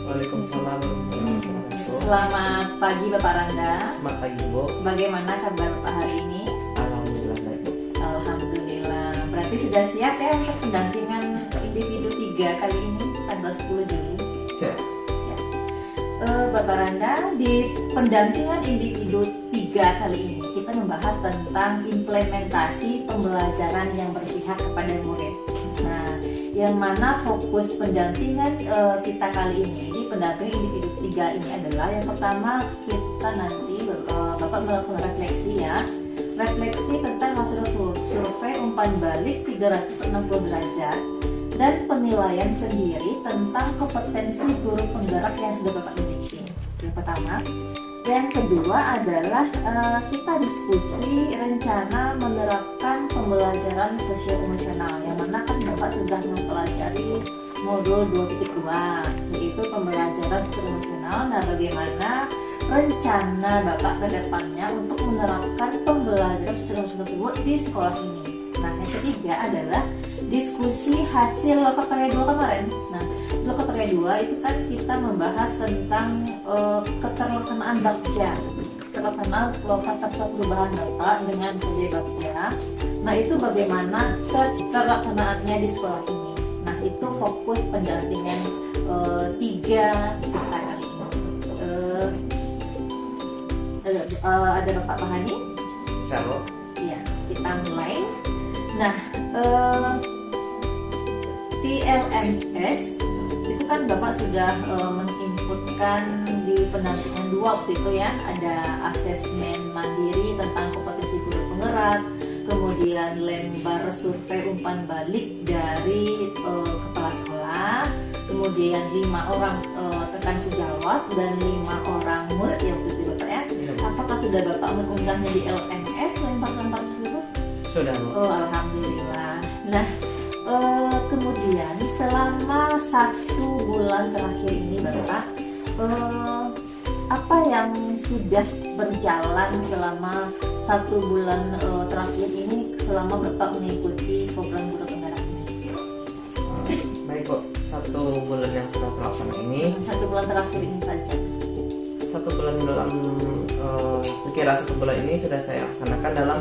Waalaikumsalam warahmatullahi wabarakatuh. Selamat pagi Bapak Randa. Selamat pagi Bu. Bagaimana kabar Bapak hari ini? Alhamdulillah baik Bu. Alhamdulillah. Berarti sudah siap ya untuk pendampingan individu 3 kali ini tanggal 10 Juli? Siap. Siap. Bapak Randa, di pendampingan individu 3 kali ini kita membahas tentang implementasi pembelajaran yang berpihak kepada murid. Nah, yang mana fokus pendampingan kita kali ini di pendampingan individu 3 ini adalah yang pertama kita nanti Bapak melakukan refleksi ya. Refleksi tentang hasil survei umpan balik 360 derajat dan penilaian sendiri tentang kompetensi guru penggerak yang sudah Bapak miliki. Yang pertama. Yang kedua adalah kita diskusi rencana menerapkan pembelajaran sosio-emosional, yang mana kan Bapak sudah mempelajari modul 2.2 yaitu pembelajaran sosio-emosional. Nah, bagaimana rencana Bapak ke depannya untuk menerapkan pembelajaran sosio-emosional tersebut di sekolah ini. Nah, yang ketiga adalah diskusi hasil lokakarya 2 kemarin. Nah, lokakarya 2 itu kan kita membahas tentang keterlaksanaan Bagja, keterlaksanaan lokata perubahan data dengan PJ Bagja. Nah, itu bagaimana keterlaksanaannya di sekolah ini. Nah, itu fokus pendampingan 3 kita kali ini. Ada Bapak Pahani? Bisa Bu. Iya, kita mulai. Nah, di LMS itu kan Bapak sudah menginputkan di pendampingan 2 waktu itu ya, ada asesmen mandiri tentang kompetensi guru penggerak, kemudian lembar survei umpan balik dari kepala sekolah, kemudian 5 orang rekan sejawat dan 5 orang murid ya waktu itu Bapak ya. Apakah sudah Bapak mengunggahnya di LMS lembar-lembar tersebut? Sudah Bu. Oh, alhamdulillah. Nah, kemudian selama 1 bulan terakhir ini Bapak, apa yang sudah berjalan selama 1 bulan terakhir ini selama Bapak mengikuti program guru penggerak ini? Baik Bu. 1 bulan yang sudah terlaksana ini. 1 bulan terakhir ini saja. 1 bulan dalam kira 1 bulan ini sudah saya laksanakan dalam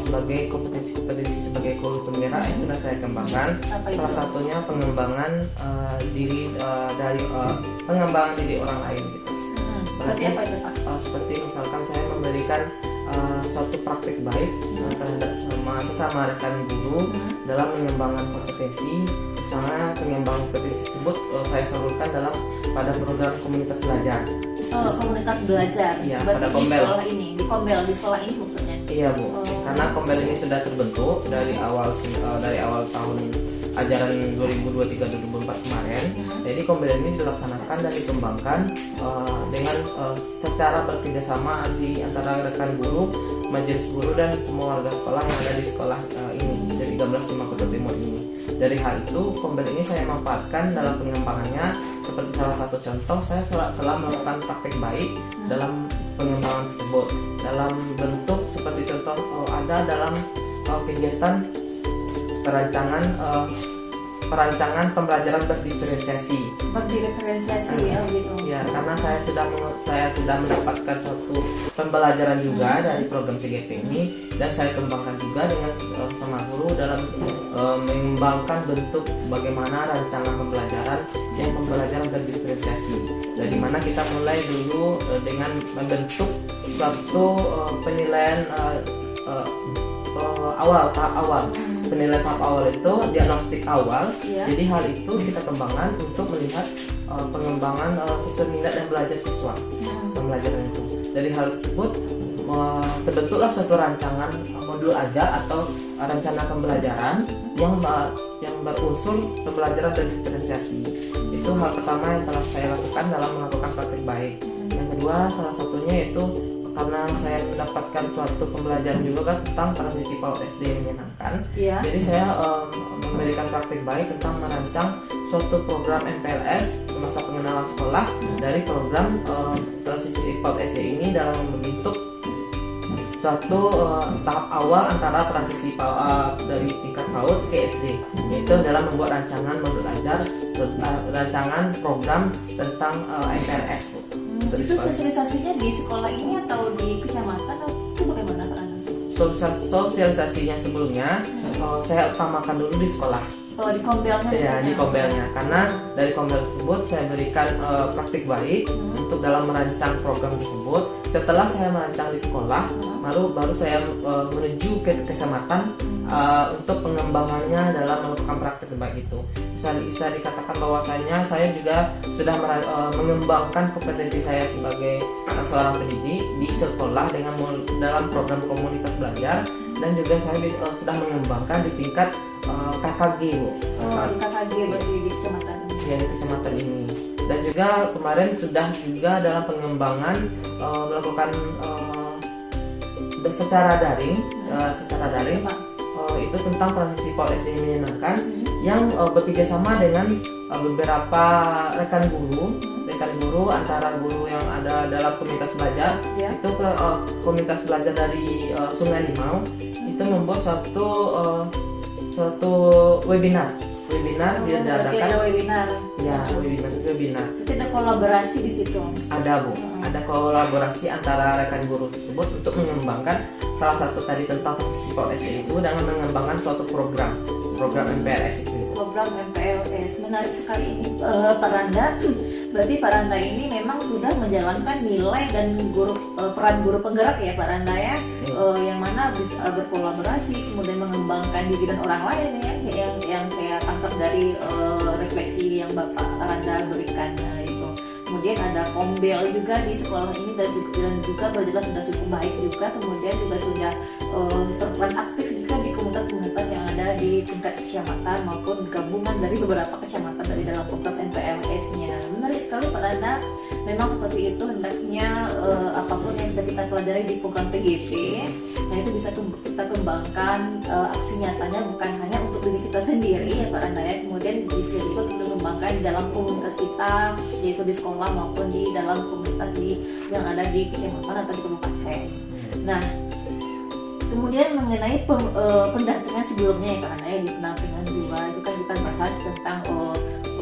sebagai kompetensi sebagai guru penggerak yang sudah saya kembangkan. Salah satunya pengembangan diri dari pengembangan diri orang lain gitu. Berarti apa itu Pak? Seperti misalkan saya memberikan suatu praktik baik terhadap sesama rekan guru dalam mengembangkan kompetensi. Misalnya pengembangan kompetensi tersebut saya salurkan dalam pada program komunitas belajar. Komunitas belajar. Iya, berarti pada di Kombel. sekolah ini, di sekolah ini maksudnya. Iya Bu, karena Kombel ini sudah terbentuk dari awal tahun ajaran 2023-2024 kemarin. Jadi Kombel ini dilaksanakan dan dikembangkan dengan secara bekerjasama di antara rekan guru, majelis guru dan semua warga sekolah yang ada di sekolah ini dari 13 Kota Timur ini. Dari hal itu, Kombel ini saya manfaatkan dalam pengembangannya. Seperti salah satu contoh, saya telah melakukan praktek baik dalam pengembangan tersebut. Dalam bentuk seperti contoh ada dalam kegiatan perancangan pembelajaran berdiferensiasi. Ya gitu. Ya, karena saya sudah mendapatkan suatu pembelajaran juga dari program CGP ini, dan saya kembangkan juga dengan sama guru dalam mengembangkan bentuk bagaimana rancangan pembelajaran berdiferensiasi. Dari mana kita mulai dulu dengan membentuk suatu penilaian tahap awal. Penilaian tahap awal itu diagnostik awal. Jadi hal itu kita kembangkan untuk melihat pengembangan sistem minat dan belajar siswa pembelajaran itu. Dari hal tersebut terbentuklah suatu rancangan modul ajar atau rencana pembelajaran yang berunsur pembelajaran berdiferensiasi. Itu hal pertama yang telah saya lakukan dalam melakukan praktik baik. Yang kedua, salah satunya yaitu karena saya mendapatkan suatu pembelajaran juga kan tentang transisi PAUD SD yang menyenangkan. Jadi saya memberikan praktik baik tentang merancang suatu program MPLS masa pengenalan sekolah dari program transisi PAUD SD ini dalam membentuk suatu tahap awal antara transisi dari tingkat PAUD ke SD, yaitu dalam membuat rancangan modul ajar, rancangan program tentang MPLS, Bu. Itu sosialisasinya di sekolah ini atau di kecamatan atau itu bagaimana Pak Anda? Sosialisasinya sebelumnya saya utamakan dulu di sekolah. Oh, di kombelnya? Ya, di kombelnya, karena dari kombel tersebut saya berikan praktik baik untuk dalam merancang program tersebut. Setelah saya merancang di sekolah, baru saya menuju ke kecamatan untuk pengembangannya dalam melakukan praktik baik itu. Bisa dikatakan bahwasanya saya juga sudah mengembangkan kompetensi saya sebagai seorang pendidik di sekolah dalam program komunitas belajar, dan juga saya sudah mengembangkan di tingkat KKG, Bu. Di KKG berarti di kecamatan ini. Ya, di kecamatan ini. Dan juga kemarin sudah juga dalam pengembangan melakukan secara daring, itu tentang transisi PAUD SD menyenangkan yang bekerja sama dengan beberapa rekan guru antara guru yang ada dalam komunitas belajar. Itu komunitas belajar dari Sungai Limau itu membuat suatu webinar diadakan. Webinar. Ya, webinar. Itu ada kolaborasi di situ. Ada, Bu. Ada kolaborasi antara rekan guru tersebut untuk mengembangkan salah satu tadi tentang transisi PAUD SD itu dengan mengembangkan suatu program MPLS itu. Program MPLS menarik sekali ini, Pak Randa. Berarti Pak Randa ini memang sudah menjalankan nilai dan peran guru penggerak ya Pak Randa ya, yang mana bisa berkolaborasi kemudian mengembangkan diri dan orang lain ya, yang saya tangkap dari refleksi yang Bapak Randa berikan itu. Kemudian ada kombel juga di sekolah ini dan juga berjalan sudah cukup baik juga. Kemudian juga sudah berperan aktif juga di komunitas-komunitas yang ada di tingkat kecamatan maupun gabungan dari beberapa kecamatan dari dalam program MPLS-nya. Menarik sekali Pak Randa. Memang seperti itu hendaknya apapun yang sudah kita pelajari di program PGP, nah itu bisa kita kembangkan aksi nyatanya bukan hanya untuk diri kita sendiri ya Pak Randa ya. Kemudian juga kita kembangkan di dalam komunitas kita, yaitu di sekolah maupun di dalam komunitas yang ada di kecamatan atau di kabupaten. Nah, kemudian mengenai pendampingan sebelumnya ya Pak Randa ya, di pendampingan 2 itu kan kita bahas tentang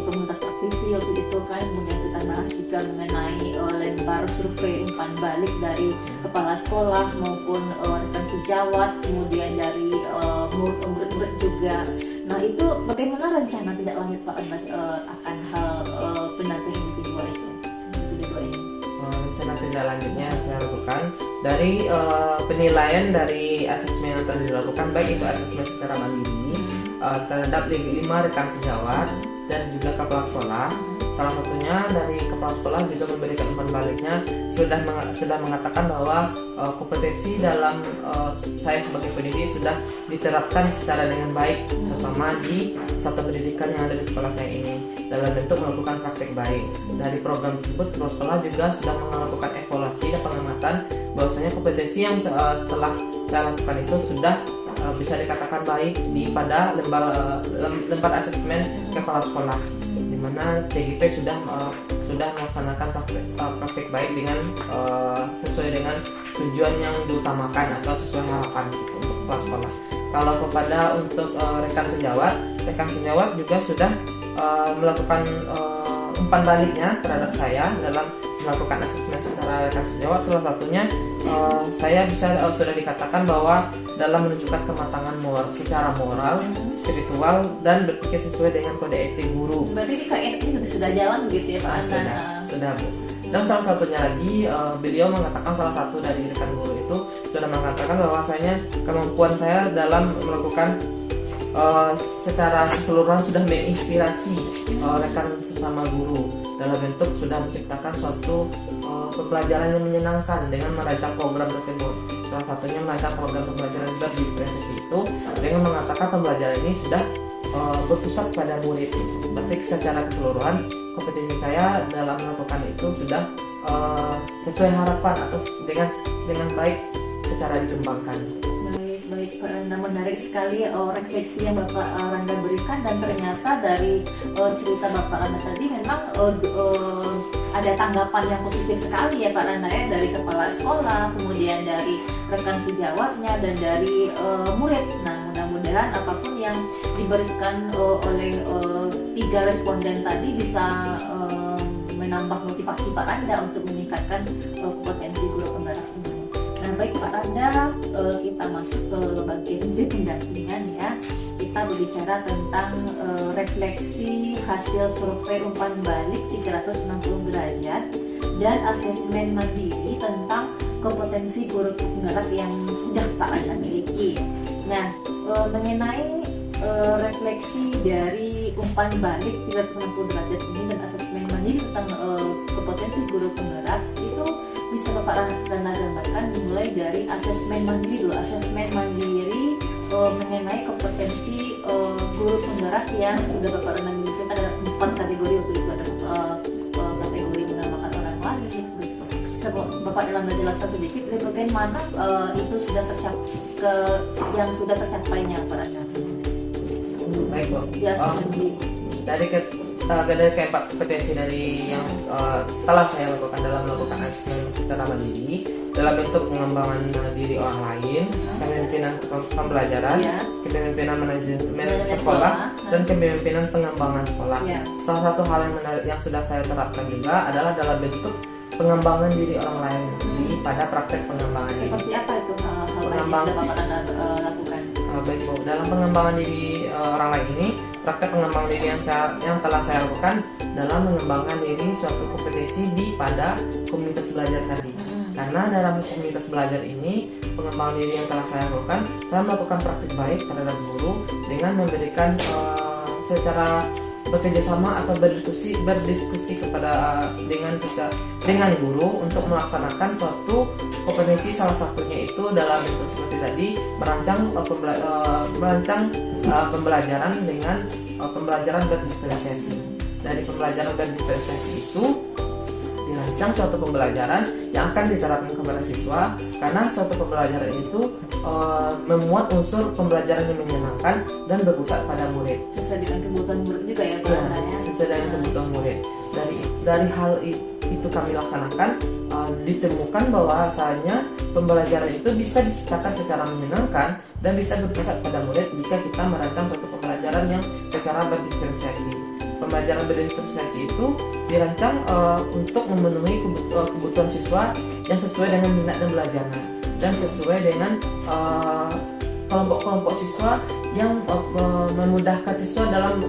komunitas praktisi waktu itu kan. Kemudian kita bahas juga mengenai lembar survei umpan balik dari kepala sekolah maupun rekan sejawat, kemudian dari murid-murid juga. Nah, itu bagaimana rencana tidak lanjut Pak Anda akan hal pendampingan individu ini? Rencana tindak lanjutnya yang saya lakukan dari penilaian dari asesmen yang telah dilakukan, baik itu asesmen secara mandiri terhadap 5 rekan sejawat dan juga kepala sekolah. Salah satunya dari kepala sekolah juga memberikan umpan baliknya, sudah mengatakan bahwa kompetensi dalam saya sebagai pendidik sudah diterapkan secara dengan baik, terutama di satuan pendidikan yang ada di sekolah saya ini dalam bentuk melakukan praktek baik. Dari program tersebut, kepala sekolah juga sudah melakukan evaluasi dan pengamatan bahwasanya kompetensi yang telah saya lakukan itu sudah bisa dikatakan baik pada lembar asesmen kepala sekolah, di mana TGP sudah melaksanakan praktek baik dengan sesuai dengan tujuan yang diutamakan atau sesuai harapan untuk kepala sekolah. Kalau untuk rekan sejawat juga sudah melakukan umpan baliknya terhadap saya dalam melakukan asesmen secara rekan sejawat. Salah satunya saya sudah dikatakan bahwa dalam menunjukkan kematangan secara moral, spiritual, dan berpikir sesuai dengan kode etik guru. Berarti di KN ini sudah jalan begitu ya Pak Hasan? Sudah, Bu. Dan salah satunya lagi, beliau mengatakan, salah satu dari rekan guru itu sudah mengatakan bahwasanya kemampuan saya dalam melakukan secara keseluruhan sudah menginspirasi rekan sesama guru dalam bentuk sudah menciptakan suatu pembelajaran yang menyenangkan dengan merancang program tersebut. Salah satunya merancang program pembelajaran di presisi itu dengan mengatakan pembelajaran ini sudah berpusat pada murid. Berarti secara keseluruhan kompetensi saya dalam melakukan itu sudah sesuai harapan atau dengan baik secara dikembangkan. Baik Pak Randa, menarik sekali refleksi yang Bapak Randa berikan, dan ternyata dari cerita Bapak Randa tadi memang ada tanggapan yang positif sekali ya Pak Randa ya, dari kepala sekolah, kemudian dari rekan sejawatnya dan dari murid. Nah, mudah-mudahan apapun yang diberikan oleh 3 responden tadi bisa menambah motivasi Pak Randa untuk meningkatkan kompetensi guru penggerak ini. Nah, baik Pak Randa, kita masuk ke bagian pendampingan ya. Kita berbicara tentang refleksi hasil survei umpan balik 360 derajat dan asesmen mandiri tentang kompetensi guru penggerak yang sudah Pak Randa miliki. Nah, mengenai refleksi dari umpan balik 360 derajat ini dan asesmen mandiri tentang kompetensi guru penggerak itu bisa Bapak Randa gambarkan dimulai dari asesmen mandiri dulu. Asesmen mandiri mengenai kompetensi guru penggerak yang sudah Bapak Randa miliki. Ada 4 kategori waktu itu, ada kategori menambahkan orang lain gitu. Bisa Bapak jelaskan sedikit dari bagaimana itu sudah yang sudah tercapainya Pak Randa. Baik Bu. Ya, dari keempat kompetensi dari yang telah saya lakukan dalam melakukan asesmen secara mandiri dalam bentuk pengembangan diri orang lain, kepemimpinan pembelajaran, kepemimpinan manajemen sekolah, dan kepemimpinan pengembangan sekolah. Salah satu hal yang menarik yang sudah saya terapkan juga adalah dalam bentuk pengembangan diri orang lain pada praktek pengembangan diri. Seperti apa itu hal yang sudah Bapak lakukan? Baik Bu, dalam pengembangan diri orang lain ini, praktek pengembangan diri yang telah saya lakukan dalam mengembangkan diri suatu kompetensi pada komunitas belajar tadi. Karena dalam komunitas belajar ini, pengembangan diri yang telah saya lakukan, saya melakukan praktik baik terhadap guru dengan memberikan secara bekerjasama atau berdiskusi kepada dengan guru untuk melaksanakan suatu kompetensi, salah satunya itu dalam bentuk seperti tadi merancang pembelajaran dengan pembelajaran berdiferensiasi. Dari pembelajaran berdiferensiasi itu dirancang suatu pembelajaran yang akan diterapkan kepada siswa, karena suatu pembelajaran itu memuat unsur pembelajaran yang menyenangkan dan berpusat pada murid. Sesuai dengan kebutuhan murid juga ya Pak. Sesuai dengan kebutuhan murid. Dari hal itu kami laksanakan, ditemukan bahwasanya pembelajaran itu bisa diciptakan secara menyenangkan dan bisa berpusat pada murid jika kita merancang suatu pembelajaran yang secara berdiferensiasi. Pembelajaran berdiferensiasi itu dirancang untuk memenuhi kebutuhan siswa yang sesuai dengan minat dan belajarnya, dan sesuai dengan kelompok-kelompok siswa yang memudahkan siswa dalam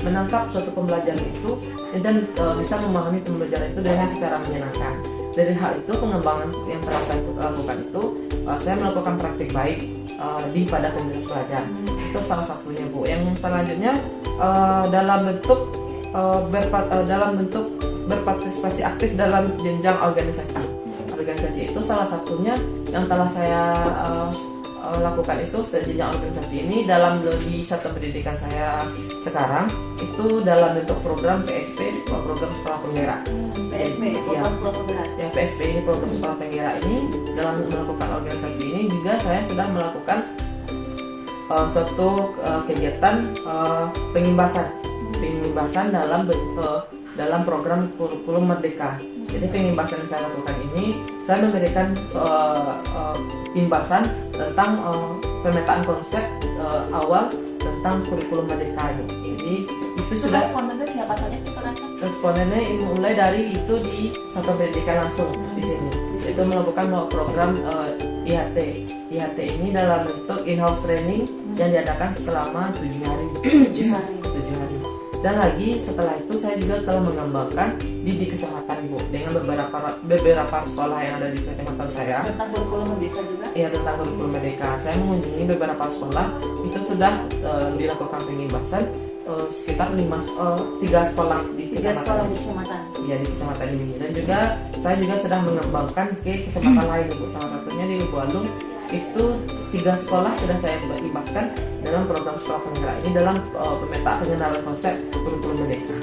menangkap suatu pembelajaran itu dan bisa memahami pembelajaran itu dengan secara menyenangkan. Dari hal itu, pengembangan yang telah saya lakukan itu, saya melakukan praktik baik pada komunitas belajar. Itu salah satunya Bu. Yang selanjutnya dalam bentuk berpartisipasi aktif dalam jenjang organisasi. Organisasi itu salah satunya yang telah saya lakukan itu jenjang organisasi ini di satuan pendidikan saya sekarang itu dalam bentuk program PSP, program sekolah penggerak. PSP, program sekolah penggerak. Ya, PSP ini program sekolah penggerak ini, dalam melakukan organisasi ini juga saya sudah melakukan suatu kegiatan pengimbasan dalam program kurikulum Merdeka. Jadi pengimbasan yang saya lakukan ini, saya memberikan imbasan tentang pemetaan konsep awal tentang kurikulum Merdeka ini. Jadi itu sudah. Respondennya siapa saja itu kan? Respondennya mulai dari itu di satuan pendidikan langsung di sini. Itu melakukan program IHT. IHT ini dalam bentuk in-house training yang diadakan selama 7 hari. 7 hari. Dan lagi setelah itu saya juga telah mengembangkan di kesehatan Bu dengan beberapa sekolah yang ada di kecamatan saya. Tentang kurikulum Merdeka juga? Iya, tentang kurikulum Merdeka. Saya mengunjungi beberapa sekolah, itu sudah dilakukan pengimbasan sekitar 3 sekolah di kecamatan. Iya, di kecamatan ini. Dan juga saya juga sedang mengembangkan ke kecamatan lain Bu. Salah satunya di Lubuk Alung. Itu 3 sekolah sudah saya ibaskan dalam program sekolah penggerak ini dalam pemetaan pengenalan konsep kurikulum Merdeka.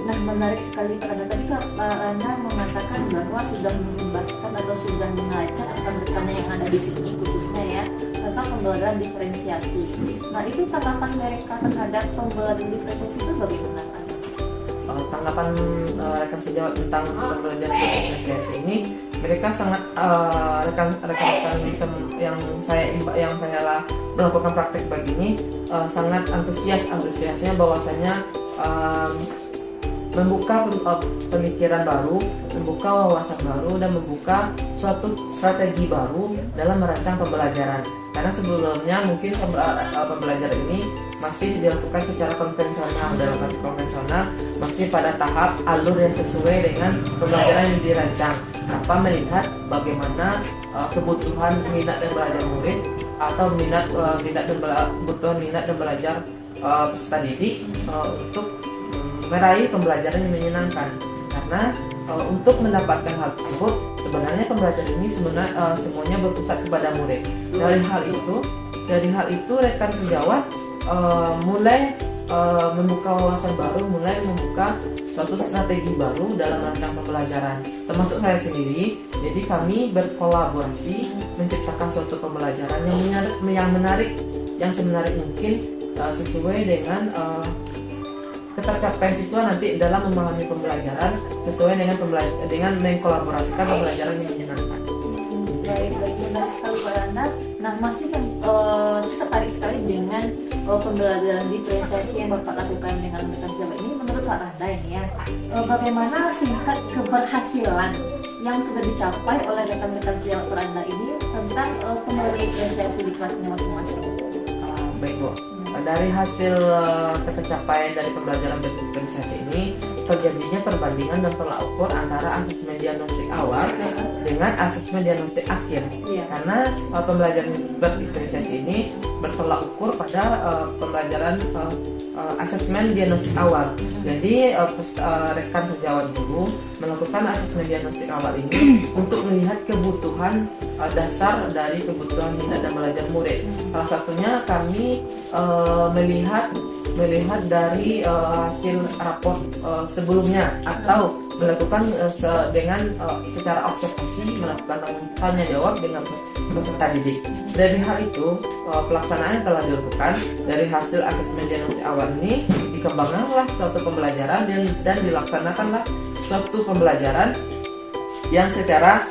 Nah, menarik sekali Pak Randa. Tadi Pak Randa mengatakan bahwa sudah mengimbaskan atau sudah mengajak rekan-rekannya yang ada di sini khususnya ya tentang pembelajaran diferensiasi. Nah, itu tanggapan mereka terhadap pembelajaran diferensiasi itu bagaimana Pak? tanggapan rekan sejawat tentang pembelajaran diferensiasi ini, mereka sangat rekan-rekan yang saya melakukan praktek begini sangat antusiasnya bahwasanya membuka pemikiran baru, membuka wawasan baru, dan membuka suatu strategi baru dalam merancang pembelajaran. Karena sebelumnya mungkin pembelajaran ini masih dilakukan secara konvensional, dalam arti konvensional masih pada tahap alur yang sesuai dengan pembelajaran yang dirancang tanpa melihat bagaimana kebutuhan minat dan belajar murid atau kebutuhan minat dan belajar peserta didik untuk meraih pembelajaran yang menyenangkan. Karena untuk mendapatkan hal tersebut, sebenarnya pembelajaran ini semuanya berpusat kepada murid. Dari hal itu rekan sejawat mulai membuka wawasan baru, mulai membuka suatu strategi baru dalam merancang pembelajaran, termasuk saya sendiri. Jadi kami berkolaborasi menciptakan suatu pembelajaran yang menarik, yang semenarik mungkin, sesuai dengan ketercapaian siswa nanti dalam memahami pembelajaran, sesuai dengan mengkolaborasikan pembelajaran yang menyenangkan. Baik, menarik sekali Pak Randa. Nah, masih saya tertarik sekali dengan pembelajaran diferensiasi yang Bapak lakukan dengan rekan sejawat ini. Menurut Pak Randa ini ya, bagaimana tingkat keberhasilan yang sudah dicapai oleh rekan-rekan sejawat Pak Randa ini tentang pembelajaran diferensiasi di kelasnya masing-masing? Baik Bu, dari hasil tercapaian dari pembelajaran diferensiasi ini terjadinya perbandingan dan tolak ukur antara asesmen diagnostik awal dengan asesmen diagnostik akhir. Karena pembelajaran berdiferensiasi ini bertolak ukur pada pembelajaran asesmen diagnostik awal. Jadi rekan sejawat guru melakukan asesmen diagnostik awal ini untuk melihat kebutuhan dasar dari kebutuhan minat dan belajar murid. Salah satunya kami melihat dari hasil rapor sebelumnya, atau melakukan dengan secara observasi, melakukan tanya jawab dengan peserta didik. Dari hal itu pelaksanaan yang telah dilakukan dari hasil asesmen diagnostik awal ini, dikembangkanlah suatu pembelajaran dan dilaksanakanlah suatu pembelajaran yang secara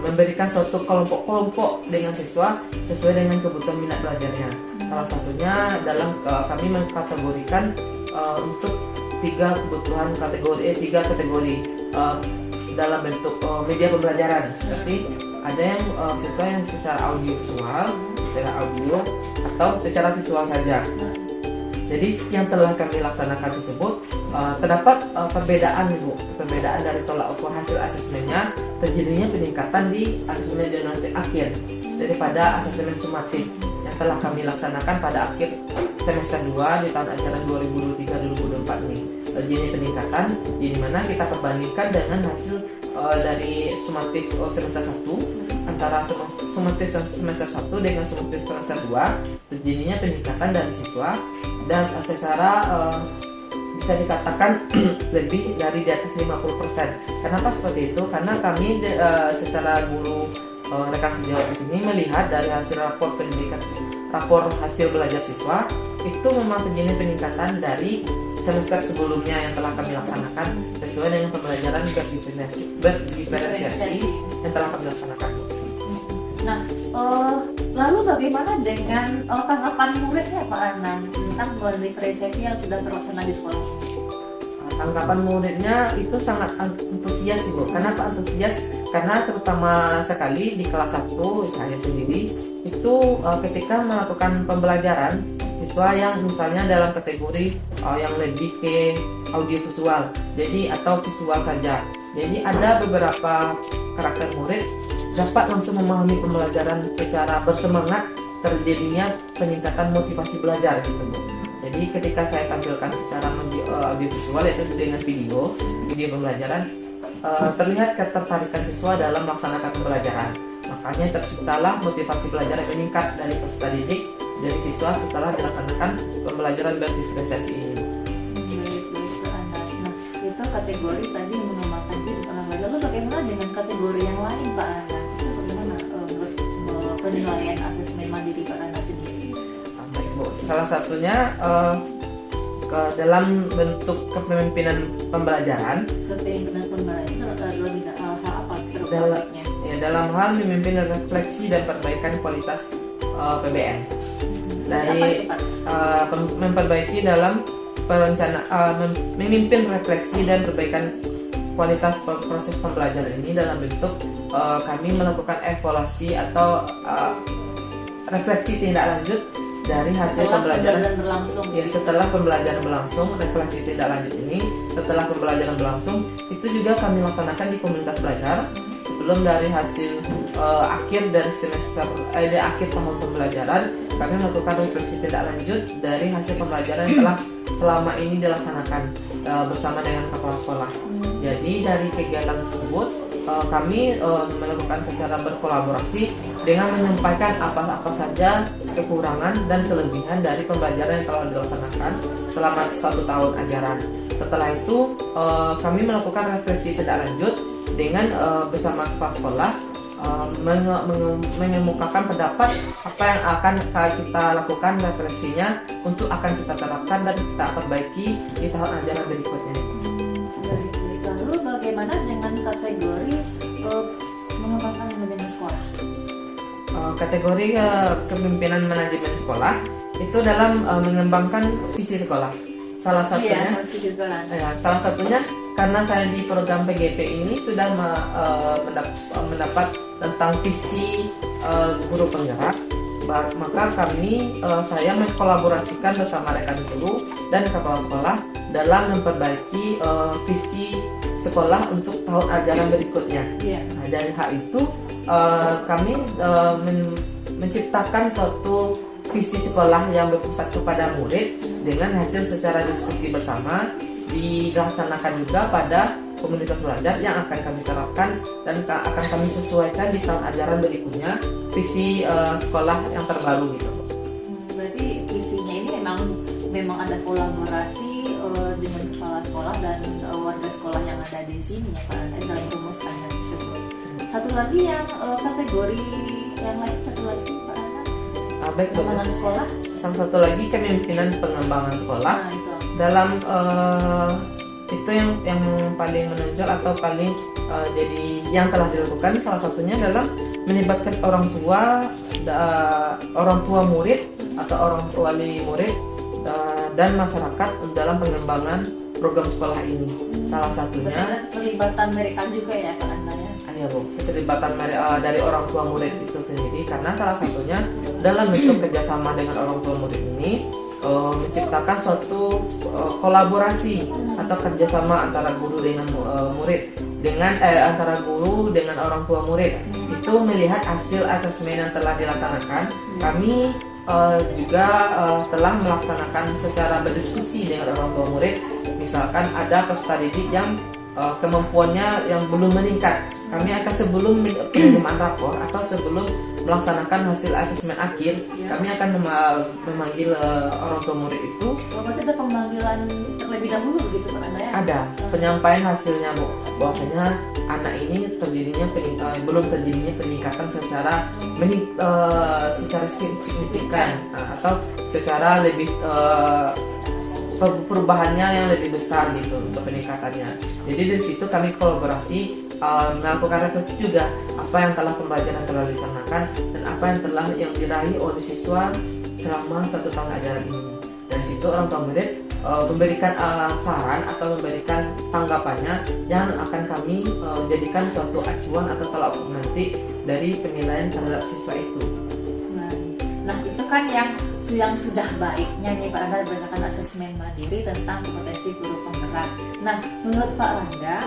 memberikan suatu kelompok-kelompok dengan siswa sesuai dengan kebutuhan minat belajarnya. Salah satunya dalam kami mengkategorikan untuk tiga kategori dalam bentuk media pembelajaran. Seperti ada yang siswa yang secara audiovisual, secara audio, atau secara visual saja. Jadi yang telah kami laksanakan tersebut terdapat perbedaan dari tolak ukur hasil asesmennya, terjadinya peningkatan di asesmen diagnostik akhir daripada asesmen sumatif yang telah kami laksanakan pada akhir semester 2 di tahun ajaran 2023-2024 ini. Terjadinya peningkatan di mana kita perbandingkan dengan hasil dari sumatif semester 1, antara sumatif semester 1 dengan sumatif semester 2, terjadinya peningkatan dari siswa dan secara bisa dikatakan lebih dari di atas 50%. Kenapa seperti itu? Karena kami secara guru rekan sejawat di sini melihat dari hasil rapor hasil belajar siswa itu memang terjadi peningkatan dari semester sebelumnya yang telah kami laksanakan sesuai dengan pembelajaran berdiferensiasi yang telah kami laksanakan. Nah, lalu bagaimana dengan tanggapan muridnya Pak Arnan tentang diferensiasi yang sudah terlaksana di sekolah? Tanggapan muridnya itu sangat antusias Bu. Kenapa antusias? Karena terutama sekali di kelas 1 saya sendiri itu ketika melakukan pembelajaran siswa yang misalnya dalam kategori yang lebih ke audiovisual, jadi atau visual saja. Jadi ada beberapa karakter murid dapat langsung memahami pembelajaran secara bersemangat, terjadinya peningkatan motivasi belajar gitu Bu. Jadi ketika saya tampilkan secara audiovisual yaitu dengan video pembelajaran, terlihat ketertarikan siswa dalam melaksanakan pembelajaran. Makanya terciptalah motivasi belajar yang meningkat dari peserta didik dari siswa setelah dilaksanakan pembelajaran berdiferensiasi ini. Nah, itu kategori tadi yang mengembangkan diri olahraga. Lalu bagaimana dengan kategori yang lain Pak Randa? Bagaimana penilaian asesmen mandiri Pak Randa sendiri? Baik Bu, salah satunya dalam bentuk kepemimpinan pembelajaran. Kepemimpinan pembelajaran lebih hal apa dalamnya? Ya, dalam hal memimpin refleksi dan perbaikan kualitas PBN. Dari memperbaiki dalam memimpin refleksi dan perbaikan kualitas proses pembelajaran ini dalam bentuk kami melakukan evaluasi atau refleksi tindak lanjut dari hasil pembelajaran berlangsung. Ya, setelah pembelajaran berlangsung, refleksi tindak lanjut ini setelah pembelajaran berlangsung itu juga kami laksanakan di komunitas belajar sebelum dari hasil akhir dari semester dari akhir tahun pembelajaran. Kami melakukan refleksi tindak lanjut dari hasil pembelajaran yang telah selama ini dilaksanakan bersama dengan kepala sekolah. Jadi dari kegiatan tersebut kami melakukan secara berkolaborasi dengan menyampaikan apa-apa saja kekurangan dan kelebihan dari pembelajaran yang telah dilaksanakan selama 1 tahun ajaran. Setelah itu kami melakukan refleksi tindak lanjut dengan bersama kepala sekolah mengemukakan pendapat apa yang akan kita lakukan refleksinya untuk akan kita terapkan dan kita perbaiki di tahun ajaran berikutnya. Lalu bagaimana dengan kategori mengembangkan manajemen sekolah? Kategori kepemimpinan manajemen sekolah itu dalam mengembangkan visi sekolah. Salah satunya, salah satunya karena saya di program PGP ini sudah mendapat tentang visi guru penggerak, maka saya mengkolaborasikan bersama rekan guru dan kepala sekolah dalam memperbaiki visi sekolah untuk tahun ajaran berikutnya. Nah, dari hal itu kami menciptakan suatu visi sekolah yang berpusat kepada murid dengan hasil secara diskusi bersama, dilaksanakan juga pada komunitas belajar yang akan kami terapkan dan akan kami sesuaikan di tahun ajaran berikutnya visi sekolah yang terbaru gitu. Berarti visinya ini memang ada kolaborasi dengan kepala sekolah dan warga sekolah yang ada di sini ya Pak Anda dalam rumuskan hal tersebut. Satu lagi yang kategori yang lain, satu lagi Pak Anda pengembangan sekolah. Satu lagi kepemimpinan pengembangan sekolah. Nah, itu. Dalam itu yang paling menonjol atau paling jadi yang telah dilakukan salah satunya dalam melibatkan orang tua murid atau orang tua wali murid dan masyarakat dalam pengembangan program sekolah ini. Salah satunya keterlibatan mereka juga ya Pak Anda ya. Iya Bu, keterlibatan dari orang tua murid itu sendiri karena salah satunya dalam bentuk kerjasama dengan orang tua murid ini menciptakan suatu kolaborasi atau kerjasama antara guru dengan murid dengan antara guru dengan orang tua murid itu melihat hasil asesmen yang telah dilaksanakan. Kami juga telah melaksanakan secara berdiskusi dengan orang tua murid. Misalkan ada peserta didik yang kemampuannya yang belum meningkat, kami akan sebelum pengiriman rapor atau sebelum melaksanakan hasil asesmen akhir, kami akan memanggil orang tua murid itu. Berarti ada pemanggilan terlebih dahulu begitu Pak Anda ya? Ada penyampaian hasilnya Bu, bahwasanya anak ini belum terjadinya peningkatan secara signifikan atau secara lebih perubahannya yang lebih besar gitu untuk peningkatannya. Jadi dari situ kami kolaborasi melakukan refleksi juga apa yang telah pembelajaran telah dilaksanakan dan apa yang diraih oleh siswa selama 1 tahun ajaran ini. Dari situ orang tua murid memberikan saran atau memberikan tanggapannya yang akan kami jadikan suatu acuan atau tolak ukur nanti dari penilaian terhadap siswa itu. Nah itu kan yang sudah baiknya nih Pak Randa berdasarkan asesmen mandiri tentang potensi guru penggerak. Nah menurut Pak Randa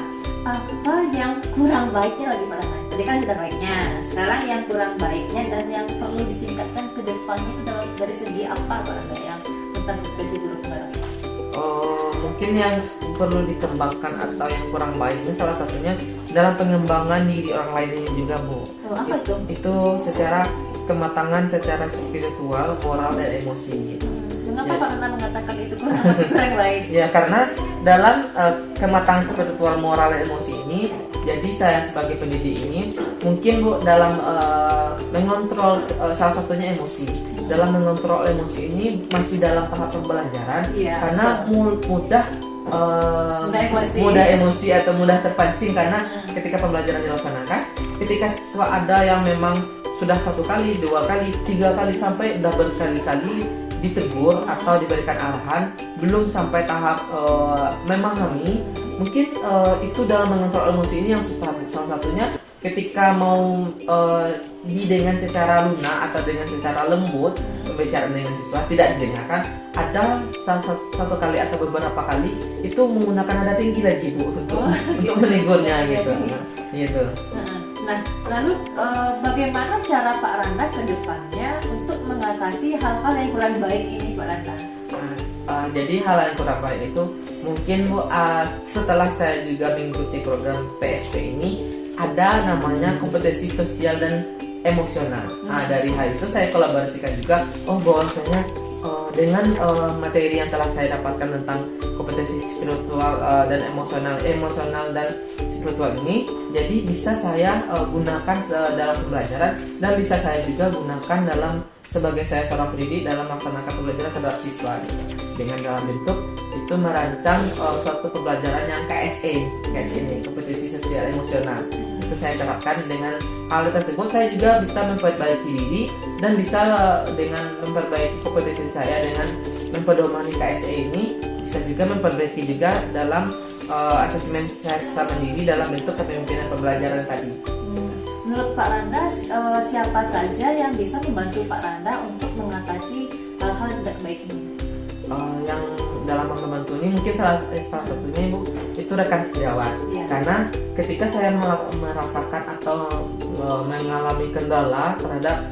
apa yang kurang baiknya lagi Pak Randa? Tadi kan sudah baiknya, sekarang yang kurang baiknya dan yang perlu ditingkatkan ke depannya dari segi apa Pak Randa yang tentang potensi guru penggerak? Mungkin yang perlu dikembangkan atau yang kurang baiknya salah satunya dalam pengembangan diri orang lain ini juga Bu. Apa itu? Itu secara kematangan secara spiritual, moral dan emosi. Mengapa Ya. Pak Randa mengatakan itu masih kurang baik? Ya, karena dalam kematangan spiritual, moral, dan emosi ini, jadi saya sebagai pendidik ini mungkin Bu dalam mengontrol salah satunya emosi. Dalam mengontrol emosi ini masih dalam tahap pembelajaran, Iya, karena mudah mudah emosi. emosi atau mudah terpancing karena ketika pembelajaran dilaksanakan, ketika siswa ada yang memang sudah 1 kali, 2 kali, 3 kali sampai udah berkali-kali ditegur atau diberikan arahan, belum sampai tahap memahami, mungkin itu dalam mengontrol emosi ini yang susah. Salah satunya ketika mau dengan secara lunak atau dengan secara lembut berbicara dengan siswa tidak didengarkan, ada satu kali atau beberapa kali itu menggunakan nada tinggi lagi Bu untuk menegurnya gitu. Gitu. Nah, lalu bagaimana cara Pak Randa ke depannya untuk mengatasi hal-hal yang kurang baik ini, Pak Randa? Jadi hal yang kurang baik itu mungkin Bu, setelah saya juga mengikuti program PSP ini, ada namanya kompetensi sosial dan emosional. Dari hal itu saya kolaborasikan juga, bahwasanya dengan materi yang telah saya dapatkan tentang kompetensi spiritual dan emosional dan spiritual ini, jadi bisa saya gunakan dalam pembelajaran dan bisa saya juga gunakan sebagai saya seorang pendidik dalam melaksanakan pembelajaran terhadap siswa dengan dalam bentuk itu merancang suatu pembelajaran yang KSE ini, kompetensi sosial emosional. Itu saya terapkan. Dengan hal tersebut saya juga bisa memperbaiki diri dan bisa dengan memperbaiki kompetensi saya dengan mempedomani KSE ini, bisa juga memperbaiki juga dalam asesmen saya selama diri dalam bentuk kepemimpinan pembelajaran tadi. Menurut Pak Randa, siapa saja yang bisa membantu Pak Randa untuk mengatasi hal-hal yang tidak baik ini? Yang dalam membantu ini mungkin salah satunya Ibu itu rekan sejawat. Karena ketika saya merasakan atau mengalami kendala terhadap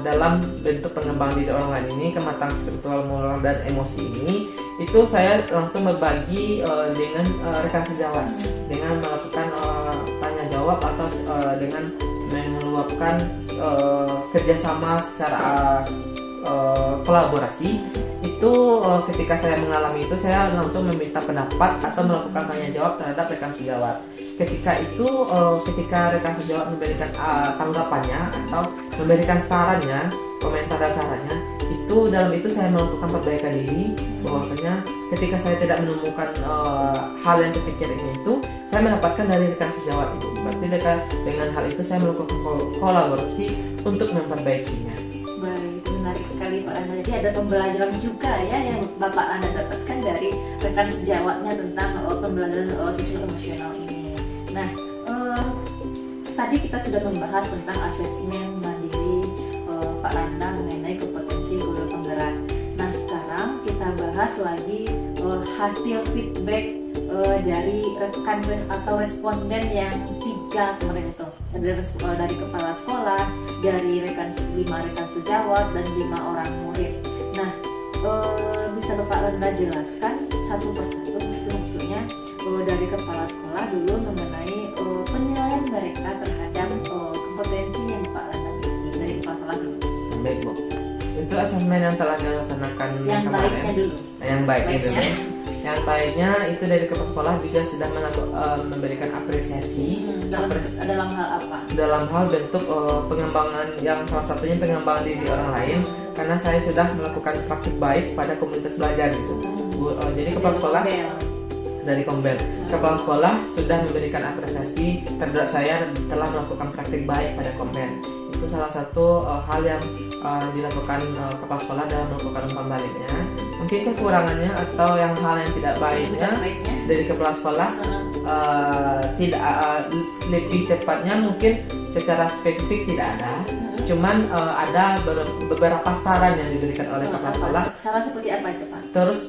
dalam bentuk pengembangan diri orang lain ini, kematangan spiritual, moral, dan emosi ini, itu saya langsung berbagi dengan rekan sejawat dengan melakukan tanya jawab atau dengan meluapkan kerjasama secara kolaborasi. Itu ketika saya mengalami itu, saya langsung meminta pendapat atau melakukan tanya jawab terhadap rekan sejawat. Ketika itu ketika rekan sejawat memberikan tanggapannya atau memberikan sarannya, komentar dan sarannya, itu dalam itu saya melakukan perbaikan diri, bahwasanya ketika saya tidak menemukan hal yang terpikirnya itu, saya mendapatkan dari rekan sejawat itu. Berarti dengan hal itu saya melakukan kolaborasi untuk memperbaikinya. Baik, menarik sekali Pak Randa. Jadi ada pembelajaran juga ya yang Bapak Randa dapatkan dari rekan sejawatnya tentang pembelajaran sosial emosional ini. Nah, tadi kita sudah membahas tentang asesmen mandiri Pak Randa mengenai kompetensi guru penggerak. Nah, sekarang kita bahas lagi hasil feedback dari rekan atau responden yang 3 kemarin itu, dari kepala sekolah, dari 5 rekan sejawat, dan 5 orang murid. Nah, bisa Bapak Randa jelaskan satu persatu, itu maksudnya dari kepala sekolah dulu mengenai penilaian mereka terhadap kompetensi yang Pak Randa miliki, dari kepala sekolah dulu. Baik Bu, itu asesmen yang telah dilaksanakan Yang kemarin. baiknya dulu. Yang baiknya dulu. Yang baiknya itu dari kepala sekolah juga sudah memberikan apresiasi dalam hal apa? dalam hal bentuk pengembangan, yang salah satunya pengembangan diri orang lain, karena saya sudah melakukan praktik baik pada komunitas belajar gitu. Jadi kepala sekolah dari Kombel, kepala sekolah sudah memberikan apresiasi terhadap saya telah melakukan praktik baik pada Kombel. Itu salah satu hal yang dilakukan kepala sekolah dalam melakukan umpan baliknya. Mungkin kekurangannya atau hal yang tidak baiknya dari kepala sekolah tidak lebih tepatnya mungkin secara spesifik tidak ada. Cuman ada beberapa saran yang diberikan oleh kepala sekolah. Saran seperti apa itu Pak? Terus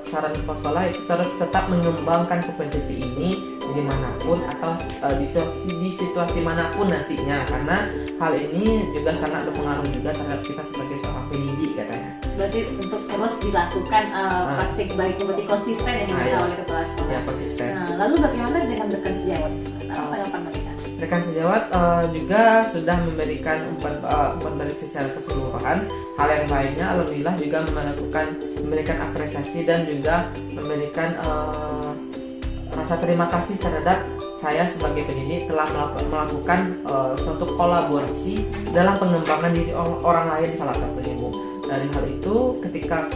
saran kepala sekolah itu terus tetap mengembangkan kompetensi ini dimanapun atau di situasi manapun nantinya, karena hal ini juga sangat berpengaruh juga terhadap kita sebagai seorang pendidik katanya. Berarti untuk terus dilakukan praktik baik, berarti konsisten yang diminta oleh kepala sekolah. Ya, konsisten. Nah, lalu bagaimana dengan rekan sejawat? Apa tanggapan mereka? Rekan sejawat juga sudah memberikan umpan balik secara keseluruhan hal yang baiknya alhamdulillah juga memberikan apresiasi dan juga memberikan rasa terima kasih terhadap saya sebagai pendidik telah melakukan suatu kolaborasi dalam pengembangan diri orang lain salah satunya Bu. Dari hal itu ketika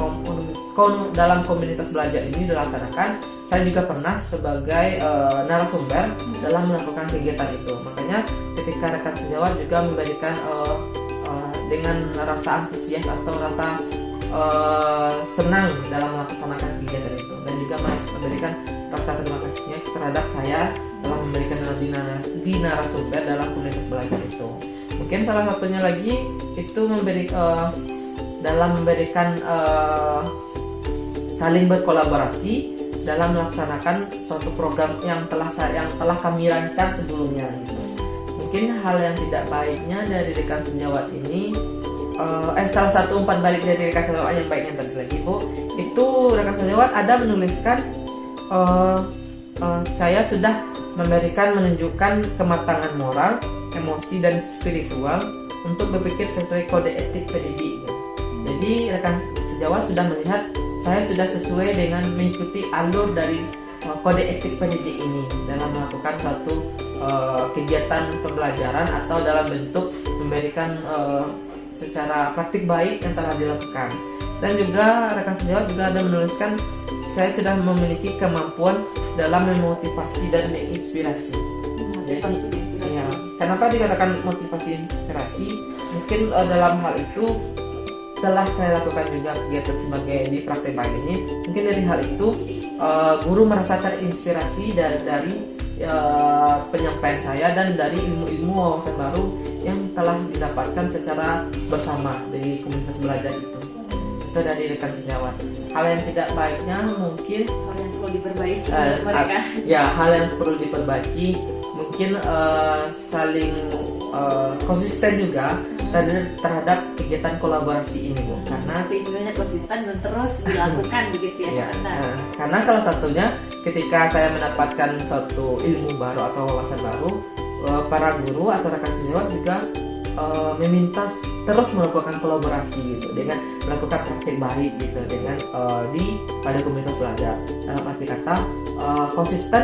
dalam komunitas belajar ini dilaksanakan, saya juga pernah sebagai narasumber dalam melakukan kegiatan itu. Makanya ketika rekan sejawat juga memberikan dengan rasa antusias atau rasa senang dalam melaksanakan kegiatan itu, dan juga memberikan rasa terima kasihnya terhadap saya telah memberikan di narasumber dalam komunitas belajar itu. Mungkin salah satunya lagi itu dalam memberikan saling berkolaborasi dalam melaksanakan suatu program yang telah kami rancang sebelumnya gitu. Mungkin hal yang tidak baiknya dari rekan sejawat ini salah satu umpan balik dari rekan sejawat yang baiknya tadi lagi Bu, itu rekan sejawat ada menuliskan saya sudah menunjukkan kematangan moral, emosi dan spiritual untuk berpikir sesuai kode etik pendidik. Jadi rekan sejawat sudah melihat saya sudah sesuai dengan mengikuti alur dari kode etik pendidik ini dalam melakukan suatu kegiatan pembelajaran atau dalam bentuk memberikan secara praktik baik yang telah dilakukan. Dan juga rekan sejawat juga ada menuliskan saya sudah memiliki kemampuan dalam memotivasi dan menginspirasi. Jadi, ya, kenapa dikatakan motivasi inspirasi? Mungkin dalam hal itu telah saya lakukan juga kegiatan sebagai di praktek baik ini. Mungkin dari hal itu guru merasa terinspirasi dari penyampaian saya dan dari ilmu-ilmu wawasan baru yang telah didapatkan secara bersama dari komunitas belajar itu. Itu dari rekan sejawat. Hal yang tidak baiknya mungkin hal yang perlu diperbaiki mereka. Ya, hal yang perlu diperbaiki mungkin saling konsisten juga terhadap kegiatan kolaborasi ini Bu. Karena sebenarnya konsisten dan terus dilakukan begitu ya. Karena salah satunya ketika saya mendapatkan suatu ilmu baru atau wawasan baru, para guru atau rekan sejawat juga meminta terus melakukan kolaborasi gitu, dengan melakukan praktik baik gitu dengan pada komunitas belajar. Dalam arti kata konsisten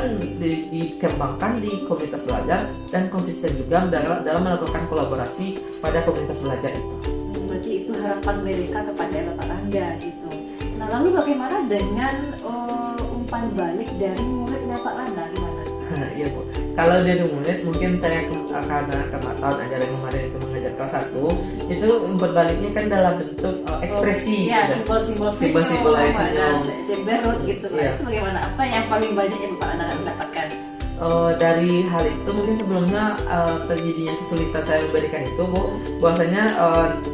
dikembangkan di komunitas belajar dan konsisten juga dalam melakukan kolaborasi pada komunitas belajar itu. Berarti itu harapan mereka kepada Bapak Rangga gitu. Nah, lalu bagaimana dengan umpan balik dari muridnya Pak Rangga gimana? Iya Bu. Kalau dari murid mungkin saya karena tahun ajaran kemarin itu mengajar kelas 1, itu umpan baliknya kan dalam bentuk ekspresi. Iya, simbol-simbol cemberut gitu. Iya. Itu bagaimana? Apa yang paling banyak yang Bapak Rangga mendapatkan? Dari hal itu mungkin sebelumnya terjadinya kesulitan saya memberikan itu Bu, bahwasanya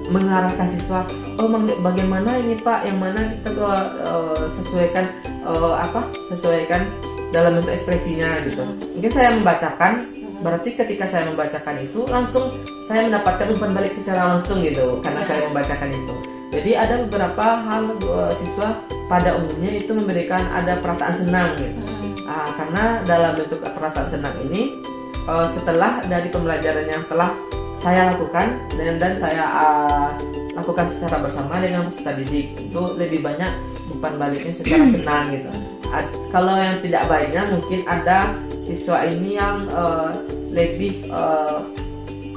mengarahkan siswa, bagaimana ini Pak, yang mana kita sesuaikan dalam bentuk ekspresinya gitu. Mungkin saya membacakan, berarti ketika saya membacakan itu langsung saya mendapatkan umpan balik secara langsung gitu, karena saya membacakan itu. Jadi ada beberapa hal siswa pada umumnya itu memberikan ada perasaan senang gitu. Karena dalam bentuk perasaan senang ini setelah dari pembelajaran yang telah saya lakukan dan saya lakukan secara bersama dengan peserta didik, itu lebih banyak umpan baliknya secara senang gitu. Kalau yang tidak baiknya mungkin ada siswa ini yang lebih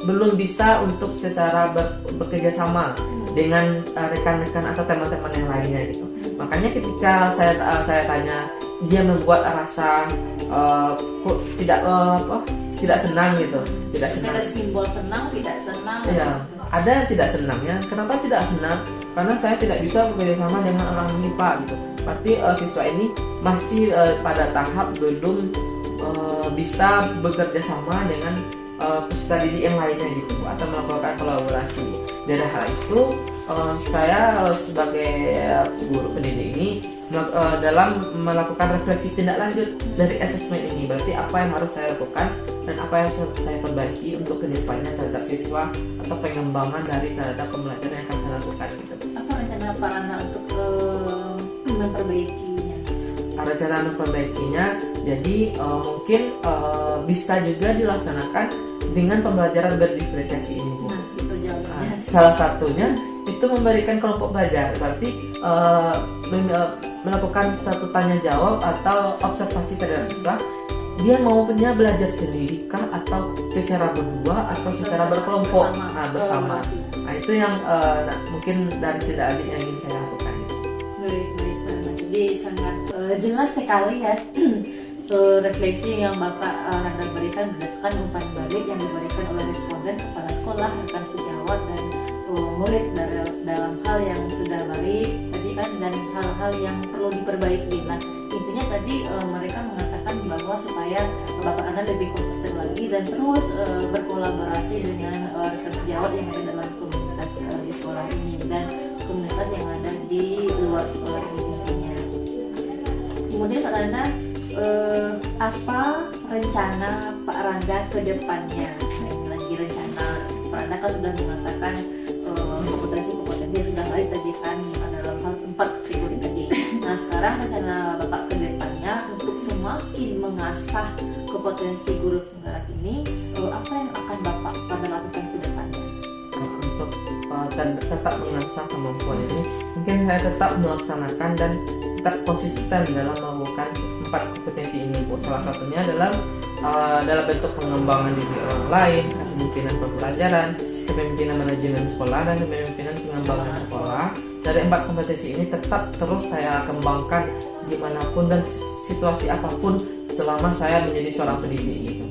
belum bisa untuk secara bekerja sama dengan rekan-rekan atau teman-teman yang lainnya gitu. Makanya ketika saya tanya, dia membuat rasa tidak senang gitu, tidak senang. Ada simbol senang, tidak senang. Ya, ada yang tidak senangnya. Kenapa tidak senang? Karena saya tidak bisa bekerja sama dengan orang ini Pak gitu. Berarti siswa ini masih pada tahap belum bisa bekerja sama dengan peserta didik yang lainnya gitu, atau melakukan kolaborasi. Dari hal itu saya sebagai guru pendidik ini dalam melakukan refleksi tindak lanjut dari asesmen ini, berarti apa yang harus saya lakukan dan apa yang saya perbaiki untuk kedepannya terhadap siswa atau pengembangan terhadap pembelajaran yang akan saya lakukan gitu. Apa rencana Pak Rangga untuk memperbaikinya? Rencana memperbaikinya, jadi mungkin bisa juga dilaksanakan dengan pembelajaran berdiferensiasi ini Bu. Nah, itu jawabannya. Salah satunya itu memberikan kelompok belajar, berarti melakukan satu tanya jawab atau observasi terhadap siswa. Dia maunya belajar sendiri kah atau secara berdua atau secara berkelompok bersama. Nah itu yang mungkin dari tidak adil yang ingin saya lakukan. Baik. Jadi sangat jelas sekali ya refleksi yang Bapak Randa berikan berdasarkan umpan balik yang diberikan oleh responden, kepala sekolah, rekan sejawat dan murid dalam hal yang sudah baik tadi kan, dan hal-hal yang perlu diperbaiki. Nah intinya tadi mereka mengatakan bahwa supaya Bapak Randa lebih konsisten lagi dan terus berkolaborasi dengan rekan sejawat yang ada dalam komunitas di sekolah ini dan komunitas yang ada di luar sekolah ini intinya. Kemudian Pak Randa, apa rencana Pak Randa ke depannya? Lagi rencana Pak Randa kan sudah mengatakan kompetensi yang sudah baik tadi kan dalam hal 4 kategori tadi. Nah sekarang rencana Bapak ke depannya untuk semakin mengasah kompetensi guru penggerak ini, apa yang akan Bapak Randa lakukan ke depannya? Untuk tetap mengasah kemampuan ini, mungkin saya tetap melaksanakan dan tetap konsisten dalam melakukan 4 kompetensi ini. Salah satunya adalah dalam bentuk pengembangan diri orang lain, kepemimpinan pembelajaran, kepemimpinan manajemen sekolah, dan kepemimpinan pengembangan sekolah. Dari 4 kompetensi ini tetap terus saya kembangkan dimanapun dan situasi apapun selama saya menjadi seorang pendidik gitu.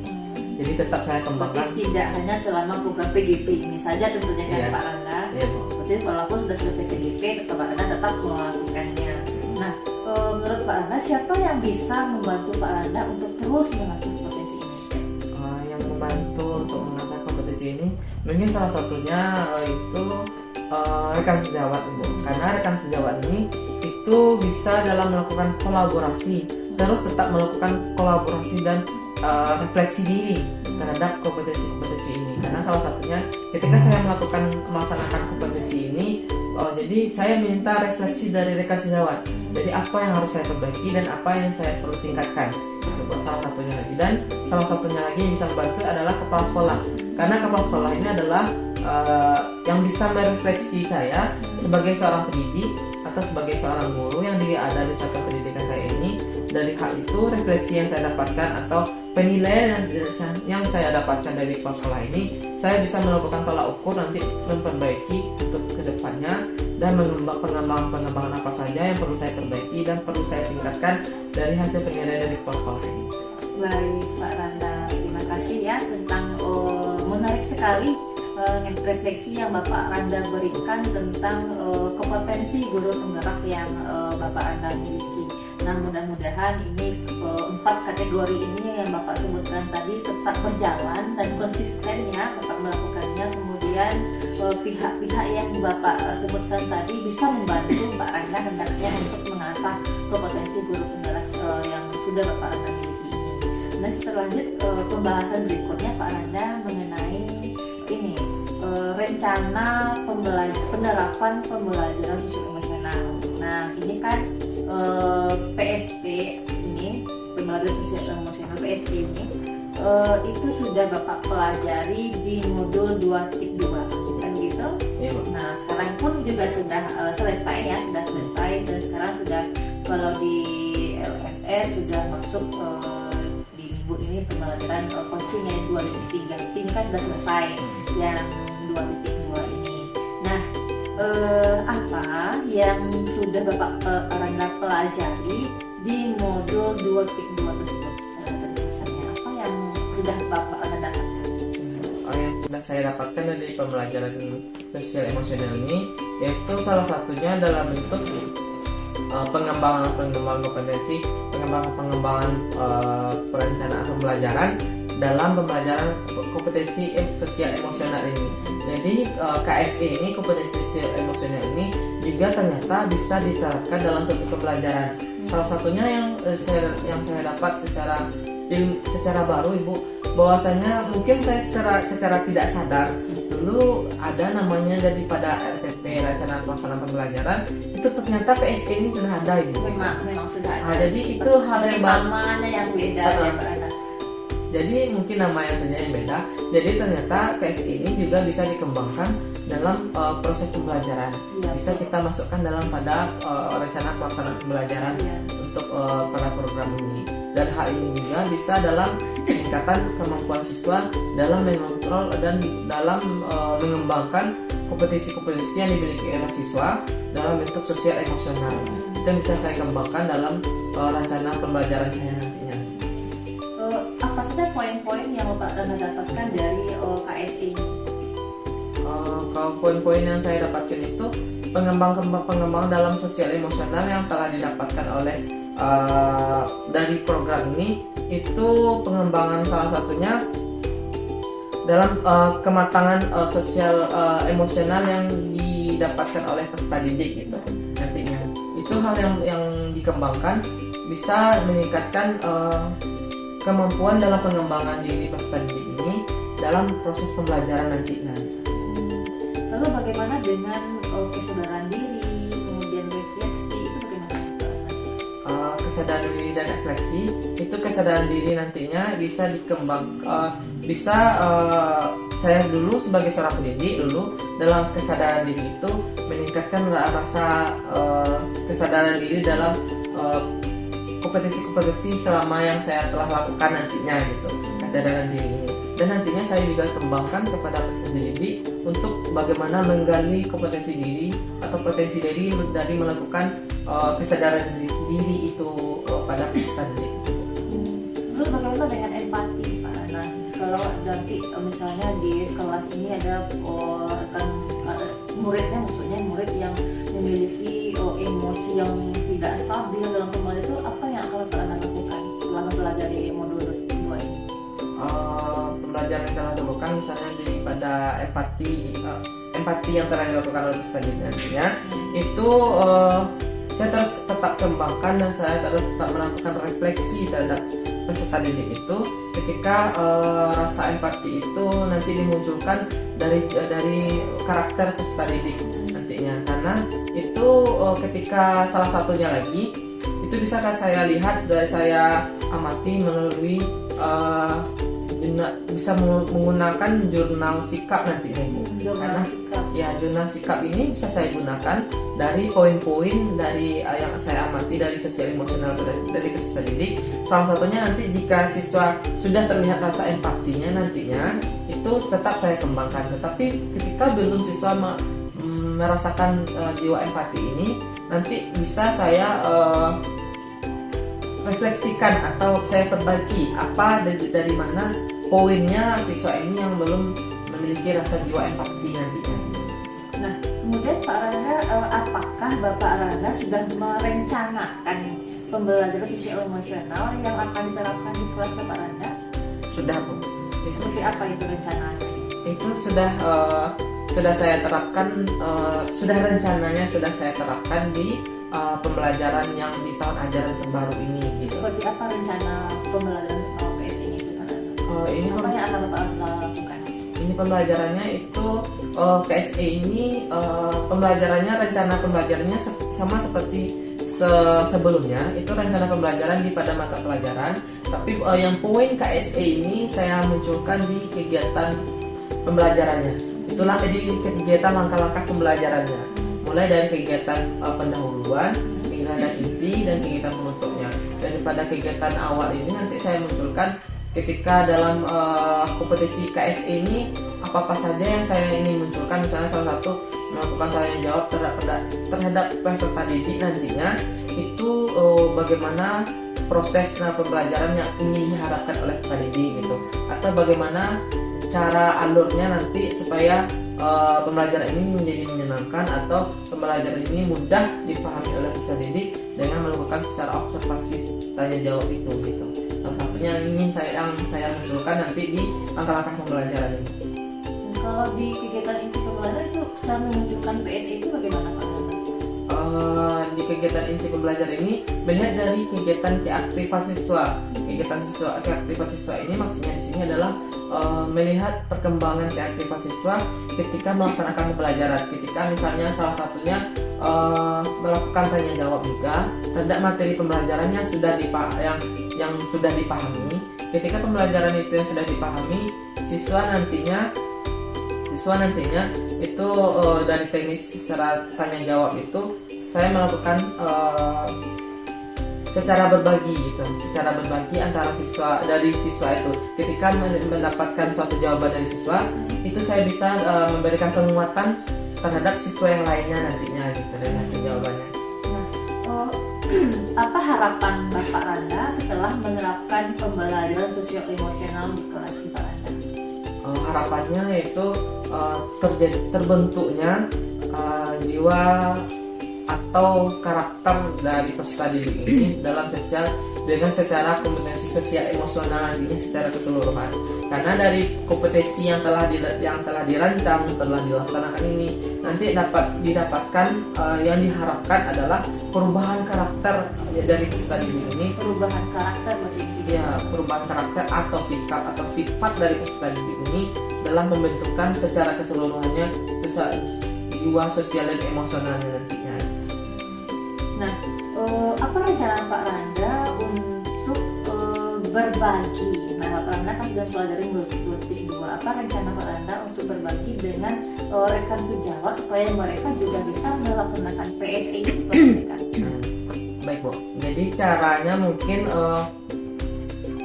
Jadi tetap saya kembangkan. Berarti tidak hanya selama program PGP ini saja tentunya kan Pak Randa. Berarti walaupun sudah selesai PGP, tetap Pak Randa tetap melakukannya. Nah, menurut Pak Randa siapa yang bisa membantu Pak Randa untuk terus mengasah kompetensi ini? Yang membantu untuk mengasah kompetensi ini mungkin salah satunya itu rekan sejawat, Ibu. Karena rekan sejawat ini itu bisa dalam melakukan kolaborasi, terus tetap melakukan kolaborasi dan refleksi diri terhadap kompetensi-kompetensi ini. Karena salah satunya ketika saya melaksanakan kompetensi ini, jadi saya minta refleksi dari rekan sejawat. Jadi apa yang harus saya perbaiki dan apa yang saya perlu tingkatkan. Itu salah satunya lagi. Dan salah satunya lagi yang bisa membantu adalah kepala sekolah. Karena kepala sekolah ini adalah yang bisa merefleksi saya sebagai seorang pendidik atau sebagai seorang guru yang ada di satuan pendidikan saya ini. Dari hal itu, refleksi yang saya dapatkan atau penilaian yang saya dapatkan dari kepala sekolah ini, saya bisa melakukan tolak ukur nanti memperbaiki untuk kedepannya dan pengembangan apa saja yang perlu saya perbaiki dan perlu saya tingkatkan dari hasil penilaian dari kepala sekolah ini. Baik Pak Randa, terima kasih ya tentang menarik sekali refleksi yang Bapak Randa berikan tentang kompetensi guru penggerak yang Bapak Randa miliki. Nah mudah-mudahan ini 4 kategori ini yang Bapak sebutkan tadi tetap berjalan dan konsisten ya Bapak melakukannya. Kemudian pihak-pihak yang Bapak sebutkan tadi bisa membantu Pak Randa hendaknya untuk mengasah kompetensi guru penggerak yang sudah Bapak Randa miliki ini. Nah kita lanjut pembahasan berikutnya Pak Randa mengenai ini rencana penerapan pembelajaran sosial emosional. Nah ini kan PSP ini, pembelajaran sosial emosional PSP ini itu sudah Bapak pelajari di modul 2.2 kan gitu. Nah sekarang pun juga sudah selesai ya, sudah selesai dan sekarang sudah kalau di LMS sudah masuk di minggu ini pembelajaran coaching yang 2.3 ini kan sudah selesai yang 2.2 ini. Nah apa yang sudah Bapak Randa pelajari di modul 2.2 tersebut? Misalnya apa yang sudah Bapak Randa dapatkan? Yang sudah saya dapatkan dari pembelajaran sosial emosional ini, yaitu salah satunya dalam bentuk pengembangan kompetensi, pengembangan perencanaan pembelajaran dalam pembelajaran kompetensi sosial emosional ini. Jadi KSE ini, kompetensi sosial emosional ini juga ternyata bisa diterapkan dalam satu pembelajaran. Salah satunya yang saya dapat secara baru Ibu, bahwasanya mungkin saya secara tidak sadar dulu ada namanya daripada RPP, rencana pelaksanaan pembelajaran, itu ternyata KSE ini sudah ada Ibu. Memang sudah ada. Jadi itu hal yang namanya yang beda ya Pak Randa. Jadi mungkin namanya saja yang beda. Jadi ternyata KSE ini juga bisa dikembangkan dalam proses pembelajaran. Bisa kita masukkan dalam pada rencana pelaksanaan pembelajaran untuk pada program ini. Dan hal ini juga bisa dalam peningkatan kemampuan siswa dalam mengontrol dan dalam mengembangkan kompetisi-kompetisi yang dimiliki oleh siswa dalam bentuk sosial emosional. Itu yang bisa saya kembangkan dalam rencana pembelajaran saya nantinya. Apa saja poin-poin yang Bapak Rana dapatkan dari KSE ini? Kalau poin-poin yang saya dapatkan itu pengembangan dalam sosial emosional yang telah didapatkan oleh dari program ini, itu pengembangan salah satunya dalam kematangan sosial emosional yang didapatkan oleh peserta didik gitu nantinya. Itu hal yang dikembangkan bisa meningkatkan kemampuan dalam pengembangan diri peserta didik ini dalam proses pembelajaran nantinya. Lalu bagaimana dengan kesadaran diri, kemudian refleksi, itu bagaimana? Kesadaran diri dan refleksi itu, kesadaran diri nantinya bisa saya dulu sebagai seorang pendidik dulu dalam kesadaran diri itu meningkatkan rasa kesadaran diri dalam kompetisi-kompetisi selama yang saya telah lakukan nantinya gitu, kesadaran diri ini. Dan nantinya saya juga kembangkan kepada peserta didik untuk bagaimana menggali kompetensi diri atau potensi diri dari melakukan kesadaran diri itu pada peserta didik. Lalu bagaimana dengan empati, Pak Rana? Kalau nanti misalnya di kelas ini ada rekan muridnya, maksudnya murid yang memiliki emosi yang tidak stabil dalam pembelajaran, itu apa yang akan Pak Rana lakukan setelah mempelajari modul 2 ini? Pembelajaran yang telah dilakukan misalnya daripada empati yang telah dilakukan oleh peserta didik nantinya, itu saya terus tetap kembangkan dan saya terus tetap melakukan refleksi terhadap peserta didik itu ketika rasa empati itu nanti dimunculkan dari karakter peserta didik nantinya. Karena itu ketika salah satunya lagi itu bisa saya lihat dari saya amati melalui bisa menggunakan jurnal sikap nantinya Bu. Karena jurnal sikap ini bisa saya gunakan dari poin-poin dari yang saya amati dari sosial emosional dari peserta didik. Salah satunya nanti jika siswa sudah terlihat rasa empatinya nantinya itu tetap saya kembangkan. Tetapi ketika belum siswa merasakan jiwa empati ini, nanti bisa saya refleksikan atau saya perbaiki apa dari mana poinnya siswa ini yang belum memiliki rasa jiwa empati nantinya. Nah, kemudian Pak Rana, apakah Bapak Rana sudah merencanakan pembelajaran sosial emosional yang akan diterapkan di kelas Bapak Rana? Sudah Bu. Seperti apa itu rencananya? Itu sudah saya terapkan, rencananya sudah saya terapkan di pembelajaran yang di tahun ajaran terbaru ini gitu. Seperti apa rencana pembelajaran KSE ini? Ini apa yang akan Bapak lakukan? Ini pembelajarannya itu KSE ini pembelajarannya, rencana pembelajarannya sama seperti sebelumnya. Itu rencana pembelajaran di pada mata pelajaran, tapi yang poin KSE ini saya munculkan di kegiatan pembelajarannya. Itulah jadi kegiatan langkah-langkah pembelajarannya, mulai dari kegiatan pendahuluan, kegiatan inti, dan kegiatan penutupnya. Dan pada kegiatan awal ini nanti saya munculkan ketika dalam kompetisi KSE ini apa saja yang saya ingin munculkan. Misalnya salah satu melakukan tanya jawab terhadap peserta didik nantinya, itu bagaimana proses pembelajaran yang ingin diharapkan oleh peserta didik gitu, atau bagaimana cara alurnya nanti supaya pembelajaran ini menjadi menyenangkan atau pembelajaran ini mudah dipahami oleh peserta didik dengan melakukan secara observasi tanya jawab itu gitu. Salah satunya ingin saya munculkan nanti di langkah-langkah pembelajaran ini. Kalau di kegiatan inti pembelajaran itu cara memunculkan PSE itu bagaimana Pak? Di kegiatan inti pembelajaran ini banyak dari kegiatan keaktifan siswa. Keaktifan siswa ini maksudnya di sini adalah melihat perkembangan keaktifan siswa ketika melaksanakan pembelajaran. Ketika misalnya salah satunya melakukan tanya jawab juga terhadap materi pembelajaran yang sudah dipahami. Ketika pembelajaran itu yang sudah dipahami, siswa nantinya itu dari teknis secara tanya jawab itu saya melakukan secara berbagi gitu, secara berbagi antara siswa itu. Ketika mendapatkan suatu jawaban dari siswa, itu saya bisa memberikan penguatan terhadap siswa yang lainnya nantinya gitu dari hasil jawabannya. Apa harapan Bapak Randa setelah menerapkan pembelajaran sosial emosional di kelas Bapak Randa? Harapannya yaitu terbentuknya jiwa atau karakter dari peserta didik ini dalam secara kompetensi sosial emosional nantinya secara keseluruhan. Karena dari kompetensi yang telah dirancang, telah dilaksanakan ini, nanti dapat didapatkan yang diharapkan adalah perubahan karakter dari peserta didik ini. Perubahan karakter berarti? Ya, perubahan karakter atau sifat dari peserta didik ini dalam pembentukan secara keseluruhannya jiwa sosial dan emosionalnya nantinya. Nah, apa rencana Pak Randa untuk berbagi? Nah, Pak Randa kan sudah pelajari 2.2. Apa rencana Pak Randa untuk berbagi dengan rekan sejawat supaya mereka juga bisa melaksanakan PSE ini di kelas mereka? Baik, Bu. Jadi caranya mungkin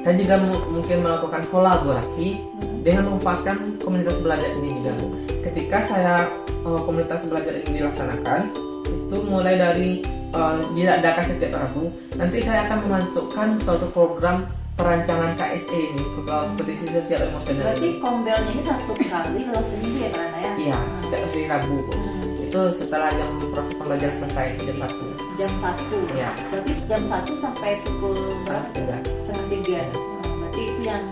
saya juga mungkin melakukan kolaborasi dengan memanfaatkan komunitas belajar ini juga, Bu. Ketika komunitas belajar ini dilaksanakan, itu mulai dari diadakan setiap Rabu, nanti saya akan memasukkan suatu program perancangan KSE ini, kompetisi sosial emosional. Berarti kombelnya ini satu kali dalam seminggu ya Pak Randa ya? Iya, setiap hari Rabu. Itu setelah proses pembelajaran selesai jam 1. Jam 1? Iya. Berarti jam 1 sampai pukul berapa? Setengah 3. Berarti itu yang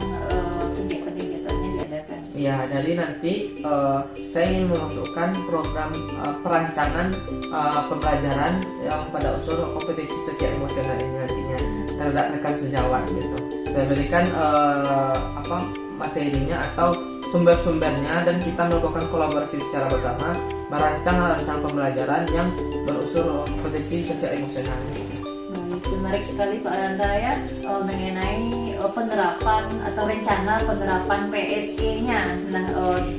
kegiatan-kegiatannya diadakan? Iya, jadi nanti saya ingin memasukkan program perancangan pembelajaran yang pada unsur kompetisi sosial emosional ini nantinya terhadap rekan sejawat gitu. Saya berikan materinya atau sumber-sumbernya dan kita melakukan kolaborasi secara bersama merancang pembelajaran yang berunsur kompetisi sosial emosional. Menarik sekali Pak Randa ya, mengenai penerapan atau rencana penerapan PSE-nya. Nah,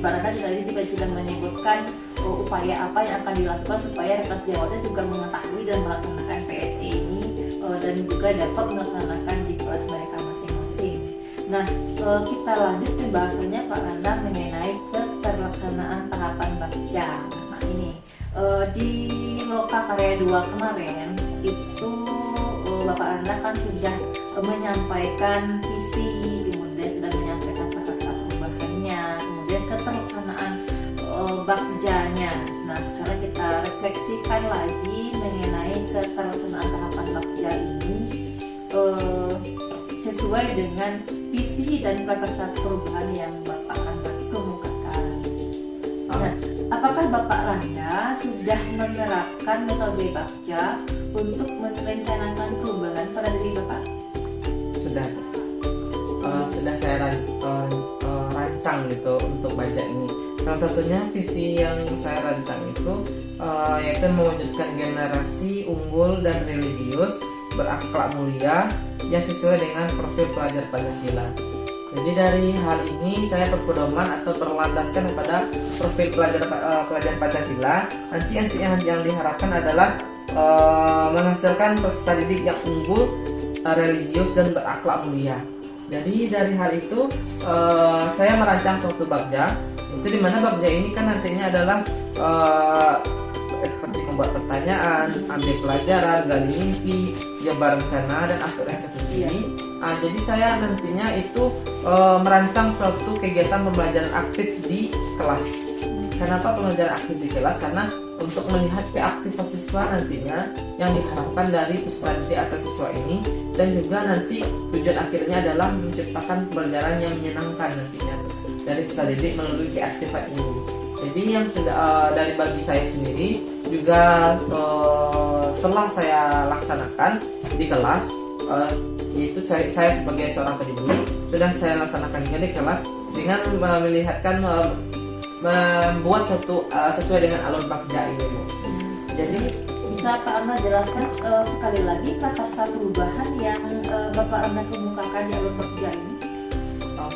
Pak Randa tadi juga sudah menyebutkan upaya apa yang akan dilakukan supaya rekan sejawatnya juga mengetahui dan melaksanakan PSE ini dan juga dapat melaksanakan di kelas mereka masing-masing. Nah, kita lanjut pembahasannya Pak Randa mengenai keterlaksanaan tahapan baca. Nah, ini di Loka Karya 2 kemarin itu Bapak Randa kan sudah menyampaikan visi, kemudian sudah menyampaikan kata perubahannya, kemudian keterlaksanaan bakjanya. Nah, sekarang kita refleksikan lagi mengenai keterlaksanaan tahapan bakja ini sesuai dengan visi dan kata perubahan yang Bapak Randa kemukakan. Nah, apakah Bapak Randa sudah menerapkan metode bakja untuk merencanakan perubahan pada diri Bapak? Sudah saya rancang gitu untuk baca ini. Salah satunya visi yang saya rancang itu yaitu mewujudkan generasi unggul dan religius berakhlak mulia yang sesuai dengan profil pelajar Pancasila. Jadi dari hal ini saya berpedoman atau berlandaskan kepada profil pelajar Pancasila. Nanti yang diharapkan adalah menghasilkan peserta didik yang unggul, religius dan berakhlak mulia. Jadi dari hal itu saya merancang suatu bakja. Itu dimana bakja ini kan nantinya adalah seperti membuat pertanyaan, ambil pelajaran, gali mimpi, jabar rencana dan atur eksekusi. Jadi saya nantinya itu merancang suatu kegiatan pembelajaran aktif di kelas. Kenapa pembelajaran aktif di kelas? Karena untuk melihat keaktifan siswa nantinya yang diharapkan dari peserta didik atau siswa ini, dan juga nanti tujuan akhirnya adalah menciptakan pembelajaran yang menyenangkan nantinya dari peserta didik melalui keaktifan ini. Jadi yang sudah dari bagi saya sendiri juga telah saya laksanakan di kelas, yaitu saya sebagai seorang pendidik sudah saya laksanakan juga di kelas dengan melihatkan membuat sesuai dengan alur bakja ini, Bu. Jadi bisa Pak Arna jelaskan sekali lagi prakarsa perubahan yang Bapak Arna kemukakan di alur bakja ini?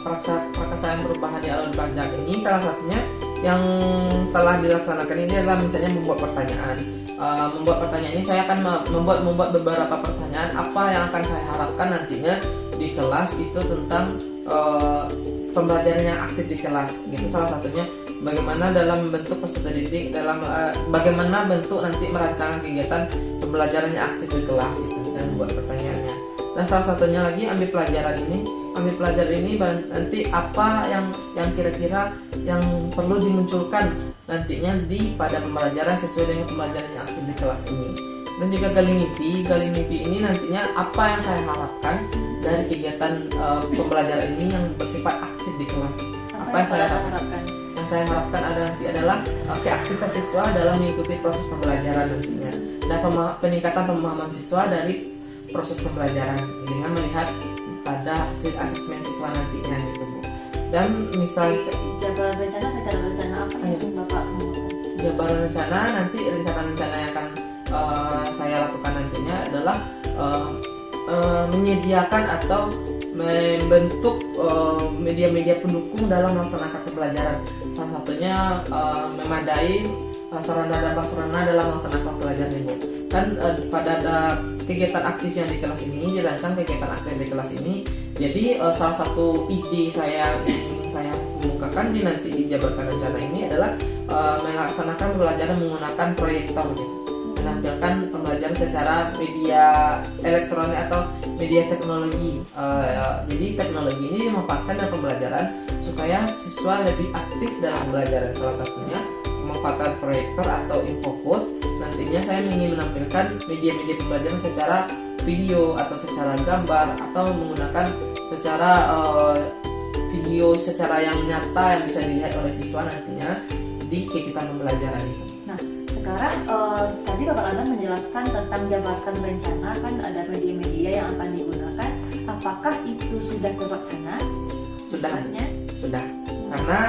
Prakarsa perubahan di alur bakja ini salah satunya yang telah dilaksanakan ini adalah misalnya membuat pertanyaan. Membuat pertanyaan ini saya akan membuat beberapa pertanyaan apa yang akan saya harapkan nantinya di kelas itu tentang pembelajaran yang aktif di kelas. Gitu. Salah satunya bagaimana dalam bentuk peserta didik, bagaimana bentuk nanti merancangan kegiatan pembelajaran yang aktif di kelas itu dan membuat pertanyaannya. Dan salah satunya lagi ambil pelajaran ini nanti apa yang kira-kira yang perlu dimunculkan nantinya pada pembelajaran sesuai dengan pembelajaran yang aktif di kelas ini. Dan juga gali mimpi ini nantinya apa yang saya harapkan dari kegiatan pembelajaran ini yang bersifat aktif di kelas. Apa yang saya harapkan? Yang saya harapkan adalah keaktifan siswa dalam mengikuti proses pembelajaran nantinya dan peningkatan pemahaman siswa dari proses pembelajaran dengan melihat pada hasil asesmen siswa nantinya gitu Bu. Dan misal jabaran rencana apa yang Bapak lakukan? Jabaran rencana nanti rencana yang akan saya lakukan nantinya adalah menyediakan atau membentuk media-media pendukung dalam melaksanakan pembelajaran. Salah satunya memadai sarana dan prasarana dalam melaksanakan pembelajaran Ibu. Kan pada kegiatan aktif yang di kelas ini, dirancang kegiatan aktif di kelas ini. Jadi salah satu ide ingin saya kemukakan nanti di jabarkan rencana ini adalah melaksanakan pembelajaran menggunakan proyektor gitu. Menampilkan pembelajaran secara media elektronik atau media teknologi. Jadi teknologi ini dimanfaatkan dalam pembelajaran supaya siswa lebih aktif dalam pembelajaran. Salah satunya pemanfaatan proyektor atau infocus. Nantinya saya ingin menampilkan media-media pembelajaran secara video atau secara gambar atau menggunakan secara video secara yang nyata yang bisa dilihat oleh siswa nantinya di kegiatan pembelajaran itu. Nah, sekarang tadi Bapak Lana menjelaskan tentang jabarkan rencana, kan ada media-media yang akan digunakan. Apakah itu sudah terlaksana? Sudah. Karena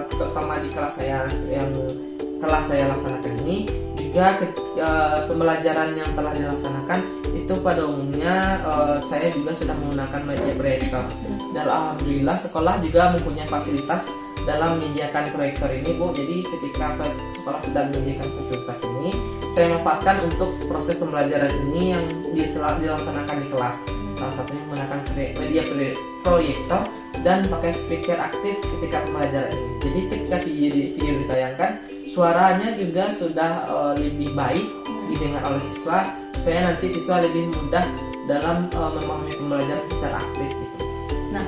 terutama di kelas saya yang telah saya laksanakan ini juga pembelajaran yang telah dilaksanakan itu pada umumnya saya juga sudah menggunakan media proyektor. Dan alhamdulillah sekolah juga mempunyai fasilitas dalam menyediakan proyektor ini Bu. Jadi ketika sekolah sudah menyediakan fasilitas ini, saya manfaatkan untuk proses pembelajaran ini yang telah dilaksanakan di kelas. Salah satunya menggunakan media proyektor dan pakai speaker aktif ketika pembelajaran ini. Jadi ketika video ditayangkan, suaranya juga sudah lebih baik didengar oleh siswa supaya nanti siswa lebih mudah dalam memahami pembelajaran secara aktif gitu. Nah,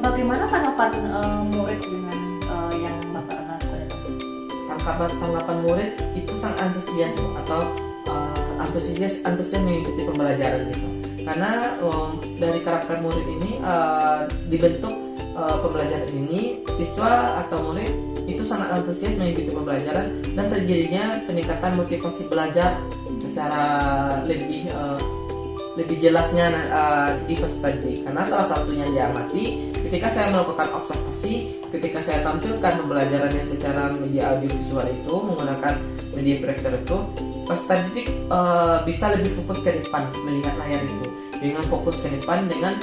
bagaimana tanggapan murid dengan yang Bapak lakukan? Tanggapan murid itu sangat antusias atau antusias mengikuti pembelajaran gitu. Karena dari karakter murid ini dibentuk pembelajaran ini, siswa atau murid itu sangat antusias mengikuti pembelajaran dan terjadinya peningkatan motivasi belajar secara lebih jelasnya di peserta didik. Karena salah satunya diamati ketika saya melakukan observasi, ketika saya tampilkan pembelajarannya secara media audiovisual itu menggunakan media proyektor itu, peserta didik bisa lebih fokus ke depan melihat layar itu, dengan fokus ke depan dengan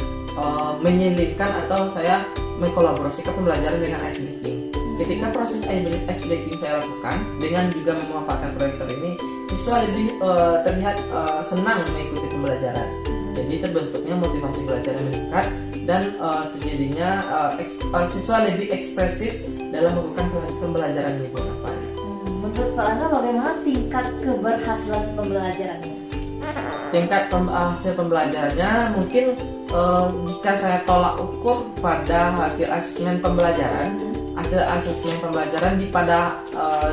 menyelipkan atau saya mengkolaborasikan pembelajaran dengan ice breaking. Ketika proses ice breaking saya lakukan dengan juga memanfaatkan proyektor ini, siswa lebih terlihat senang mengikuti pembelajaran. Jadi terbentuknya motivasi belajar yang meningkat dan terjadinya siswa lebih ekspresif dalam melakukan pembelajaran di depan. Menurut Pak Lana, bagaimana tingkat keberhasilan pembelajarannya? Tingkat hasil pembelajarannya mungkin jika saya tolak ukur pada hasil asesmen pembelajaran,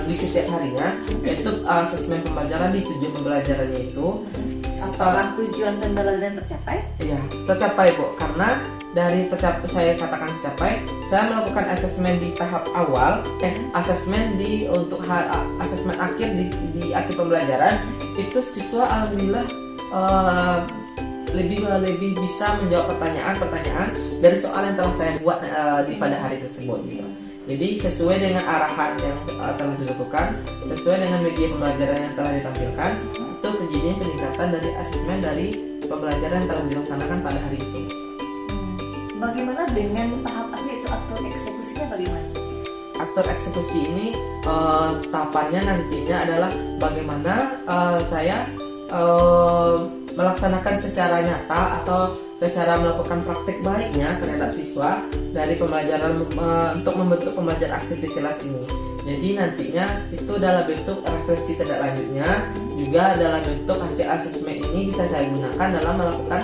di setiap harinya, yaitu asesmen pembelajaran di tujuan pembelajarannya itu. Apakah tujuan pembelajaran tercapai? Iya, tercapai Bu. Karena dari saya katakan tercapai, saya melakukan asesmen di tahap awal, asesmen untuk asesmen akhir di akhir pembelajaran itu siswa alhamdulillah lebih bisa menjawab pertanyaan dari soal yang telah saya buat pada hari tersebut gitu. Jadi sesuai dengan arahan yang telah dilakukan, sesuai dengan media pembelajaran yang telah ditampilkan, itu terjadinya peningkatan dari asesmen dari pembelajaran yang telah dilaksanakan pada hari itu. Bagaimana dengan tahap akhir itu atau eksekusinya bagaimana? aktor eksekusi ini tahapannya nantinya adalah bagaimana saya melaksanakan secara nyata atau secara melakukan praktik baiknya terhadap siswa dari pembelajaran untuk membentuk pembelajar aktif di kelas ini. Jadi nantinya itu dalam bentuk refleksi tindak lanjutnya, juga dalam bentuk hasil asesmen ini bisa saya gunakan dalam melakukan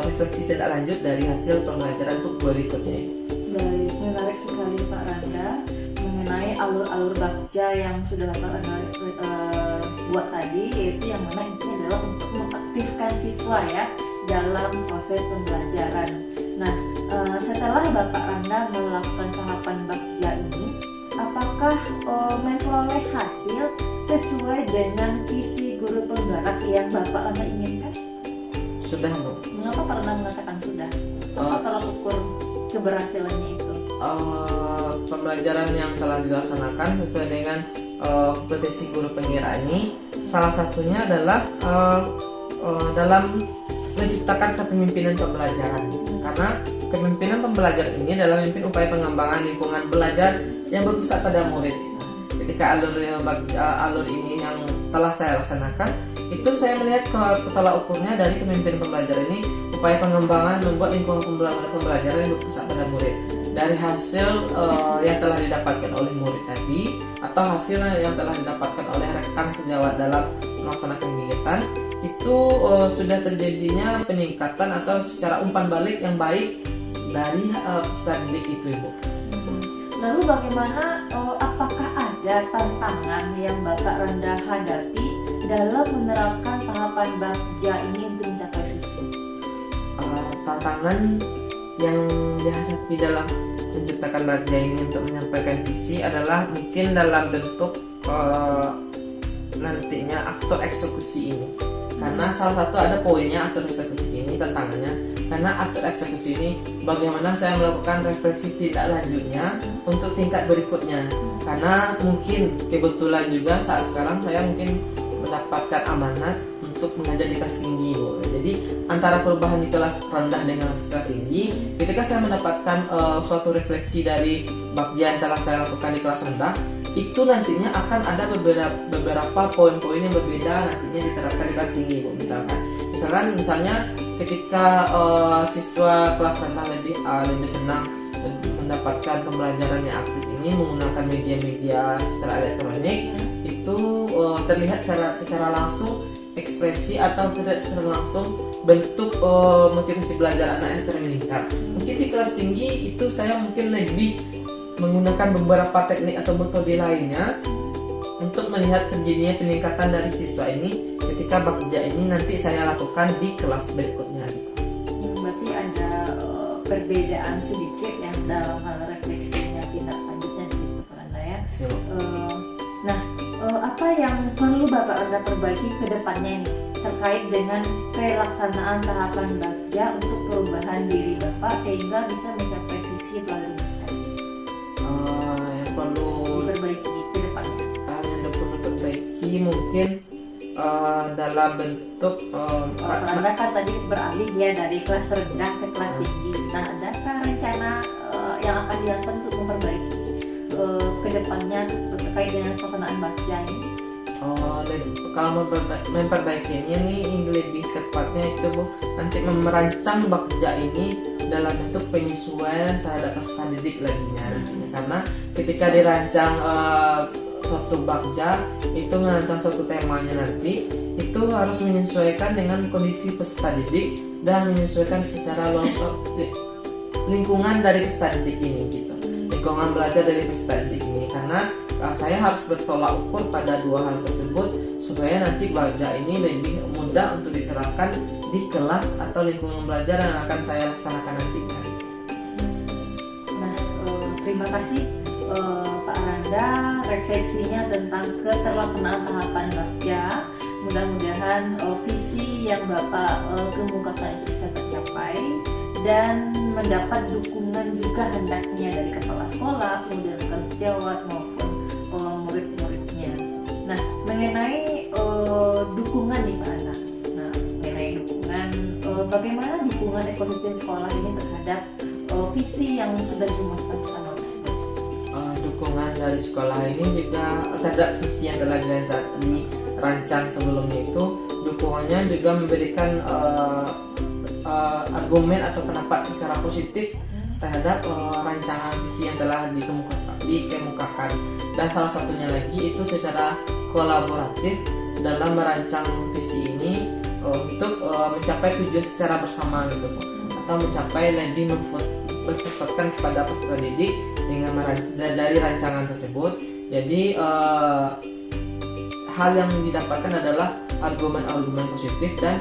refleksi tindak lanjut dari hasil pembelajaran untuk berikutnya. Baik, menarik sekali Pak Randa mengenai alur-alur bagja yang sudah Pak Randa buat tadi, yaitu yang mana intinya adalah untuk mengaktifkan siswa ya dalam proses pembelajaran. Nah, setelah Bapak Randa melakukan tahapan bagja ini, apakah memperoleh hasil sesuai dengan visi guru penggerak yang Bapak Randa inginkan? Sudah, Bu. Mengapa Pak Randa mengatakan sudah? Apa tolak ukur keberhasilannya itu? Pembelajaran yang telah dilaksanakan sesuai dengan kompetensi guru penggerak ini, salah satunya adalah dalam menciptakan kepemimpinan pembelajaran. Karena kepemimpinan pembelajaran ini adalah memimpin upaya pengembangan lingkungan belajar yang berpusat pada murid. Ketika alur ini yang telah saya laksanakan, itu saya melihat tolak ukurnya dari kepemimpinan pembelajaran ini, upaya pengembangan membuat lingkungan pembelajaran yang berpusat pada murid. Dari hasil yang telah didapatkan oleh murid tadi, atau hasil yang telah didapatkan oleh rekan sejawat dalam melaksanakan kegiatan, itu sudah terjadinya peningkatan atau secara umpan balik yang baik dari peserta didik itu, Ibu. Lalu bagaimana, apakah ada tantangan yang Bapak Randa hadapi dalam menerapkan tahapan bagja ini untuk mencapai visi? Tantangan yang dihadapi dalam menciptakan bagja ini untuk menyampaikan visi adalah mungkin dalam bentuk nantinya aktor eksekusi ini. Karena salah satu ada poinnya aktor eksekusi ini, tantangannya karena aktor eksekusi ini bagaimana saya melakukan refleksi tindak lanjutnya untuk tingkat berikutnya. Karena mungkin kebetulan juga saat sekarang saya mungkin mendapatkan amanat untuk mengajar di kelas tinggi, Bu. Jadi antara perubahan di kelas rendah dengan kelas tinggi, ketika saya mendapatkan suatu refleksi dari bagja yang telah saya lakukan di kelas rendah, itu nantinya akan ada beberapa poin-poin yang berbeda nantinya diterapkan di kelas tinggi, Bu. Misalnya ketika siswa kelas rendah lebih senang mendapatkan pembelajaran yang aktif ini menggunakan media-media secara elektronik, itu terlihat secara langsung ekspresi atau tidak secara langsung bentuk motivasi belajar anak yang termeningkat. Mungkin di kelas tinggi itu saya mungkin lebih menggunakan beberapa teknik atau metode lainnya untuk melihat terjadinya peningkatan dari siswa ini ketika bagja ini nanti saya lakukan di kelas berikutnya. Berarti ada perbedaan sedikit yang dalam hal refleksinya tindak lanjutnya gitu Pak Randa ya. Nah, apa yang perlu Bapak Randa perbaiki ke depannya nih terkait dengan pelaksanaan tahapan bagja untuk perubahan diri Bapak sehingga bisa mencapai visi yang telah dirumuskan? Yang perlu diperbaiki ke depannya. Yang perlu diperbaiki mungkin dalam bentuk Pak Randa kan tadi beralih ya dari kelas rendah ke kelas tinggi. Nah, adakah rencana yang akan dilakukan untuk memperbaiki ke depannya terkait dengan pelaksanaan bagja ini? Kalau memperbaikinya nih lebih tepatnya itu, Bu, nanti merancang bagja ini dalam bentuk penyesuaian terhadap peserta didik lainnya nantinya. Karena ketika dirancang suatu bagja itu merancang suatu temanya nanti itu harus menyesuaikan dengan kondisi peserta didik dan menyesuaikan secara lingkungan dari peserta didik ini gitu. Lingkungan belajar dari peserta didik ini, karena saya harus bertolak ukur pada dua hal tersebut supaya nanti bagja ini lebih mudah untuk diterapkan di kelas atau lingkungan belajar yang akan saya laksanakan nanti. Nah, terima kasih Pak Randa refleksinya tentang keterlaksanaan tahapan bagja. Mudah-mudahan visi yang Bapak kemukakan itu bisa tercapai dan mendapat dukungan juga hendaknya dari kepala sekolah, kemudian rekan sejawat maupun murid-muridnya. Nah, mengenai dukungan nih Pak Randa. Nah, mengenai dukungan, bagaimana dukungan ekosistem sekolah ini terhadap visi yang sudah dirumuskan bersama tersebut? dukungan dari sekolah ini juga terhadap visi yang telah dirancang sebelumnya itu, dukungannya juga memberikan argumen atau pendapat secara positif terhadap rancangan visi yang telah dikemukakan. Dan salah satunya lagi itu secara kolaboratif dalam merancang visi ini untuk mencapai tujuan secara bersama gitu, atau mencapai lebih memfokuskan kepada peserta didik dengan dari rancangan tersebut. Jadi hal yang didapatkan adalah argumen-argumen positif dan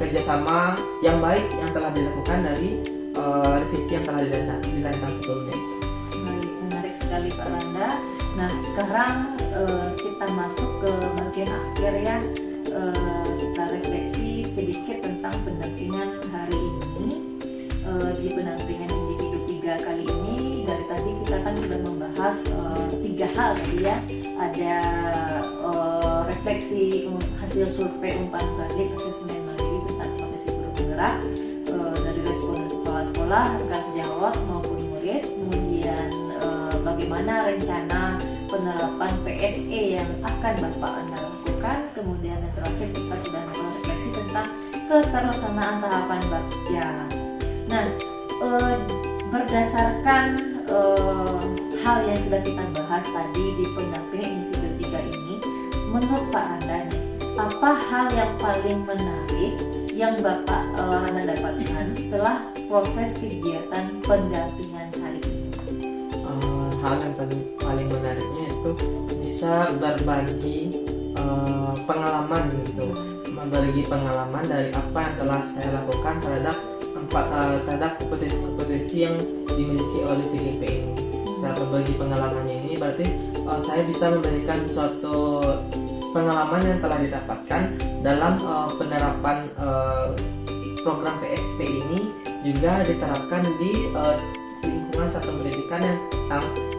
kerjasama yang baik yang telah dilakukan dari revisi yang telah dirancang sebelumnya. Menarik sekali Pak Randa. Nah sekarang kita masuk ke bagian akhir ya. Kita refleksi sedikit tentang pendampingan hari ini. Di pendampingan individu 3 kali ini, dari tadi kita kan sudah membahas 3 hal tadi ya. Ada refleksi hasil survei umpan balik asesmen mandiri tentang potensi guru penggerak dari responden sekolah-sekolah, rekan sejawat maupun murid. Kemudian bagaimana rencana penerapan PSE yang akan Bapak Anda lakukan. Kemudian yang terakhir kita sudah melakukan refleksi tentang keterlaksanaan tahapan bakja. Nah, berdasarkan hal yang sudah kita bahas tadi di pendampingan individu 3 ini, menurut Pak Randa nih, apa hal yang paling menarik yang Bapak Randa dapatkan setelah proses kegiatan pendampingan hari ini? Hal yang paling menariknya itu bisa berbagi pengalaman gitu, berbagi pengalaman dari apa yang telah saya lakukan terhadap kompetensi yang dimiliki oleh CGP ini. Saya berbagi pengalamannya ini berarti saya bisa memberikan suatu pengalaman yang telah didapatkan dalam penerapan program PSP ini juga diterapkan di lingkungan satuan pendidikan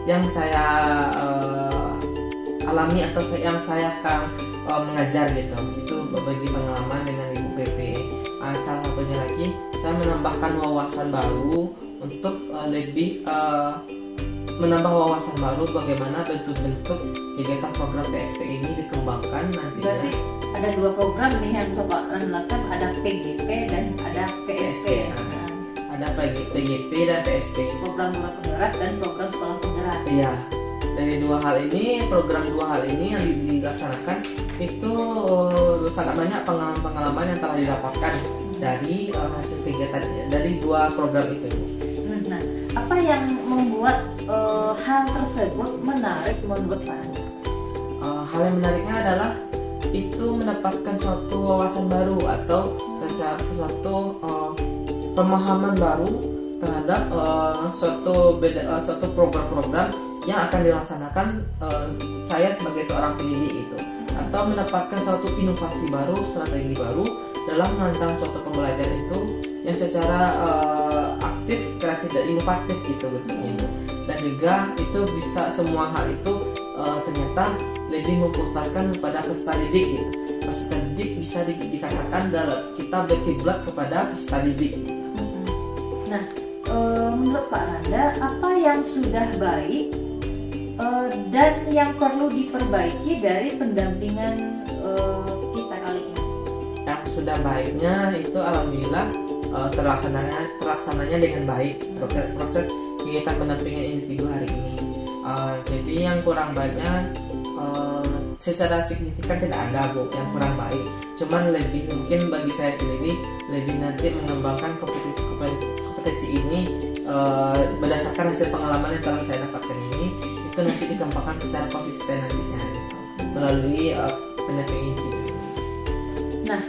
yang saya alami atau yang saya sekarang mengajar gitu. Itu berbagi pengalaman dengan Ibu PP. Salah satunya lagi saya menambahkan wawasan baru untuk lebih menambah wawasan baru bagaimana bentuk-bentuk kegiatan program PSP ini dikembangkan nantinya. Berarti ada 2 program nih yang Bapak lakukan, ada PGP dan ada PSP. Ada PGP dan PSP. Program guru penggerak dan program sekolah penggerak. Iya. Dari program dua hal ini yang dilaksanakan itu sangat banyak pengalaman-pengalaman yang telah didapatkan dari hasil kegiatan dari 2 program itu. Nah, apa yang membuat hal tersebut menarik menurut Pak Anda? Hal yang menariknya adalah itu mendapatkan suatu wawasan baru atau sesuatu pemahaman baru terhadap suatu program-program yang akan dilaksanakan saya sebagai seorang pendidik itu, atau mendapatkan suatu inovasi baru, strategi baru dalam merancang suatu pembelajaran itu yang secara aktif, kreatif dan inovatif gitu bentuknya. Dan juga itu bisa semua hal itu ternyata lebih memfokuskan kepada peserta didik gitu. Peserta didik bisa dikatakan dalam kita berkiblat kepada peserta didik. Nah, menurut Pak Randa, apa yang sudah baik dan yang perlu diperbaiki dari pendampingan kita kali ini? Yang sudah baiknya itu alhamdulillah terlaksananya dengan baik proses kegiatan pendampingan individu hari ini. Jadi yang kurang baiknya secara signifikan tidak ada Bu yang kurang baik. Cuman lebih mungkin bagi saya sendiri lebih nanti mengembangkan kompetensi ini berdasarkan hasil pengalaman yang telah saya dapatkan ini, itu nanti dikembangkan secara konsisten nantinya melalui pendampingan individu ini. Nah,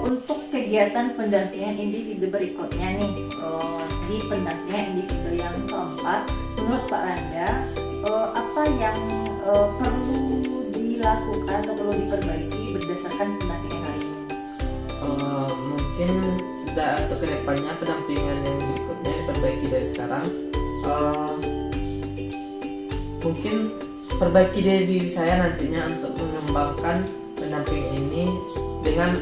untuk kegiatan pendampingan individu berikutnya nih, di pendampingan individu yang keempat, menurut Pak Randa, apa yang perlu dilakukan atau perlu diperbaiki berdasarkan pendampingan hari ini? Mungkin untuk kedepannya pendampingan yang berikutnya diperbaiki dari sekarang, mungkin perbaiki diri saya nantinya untuk mengembangkan pendampingan ini dengan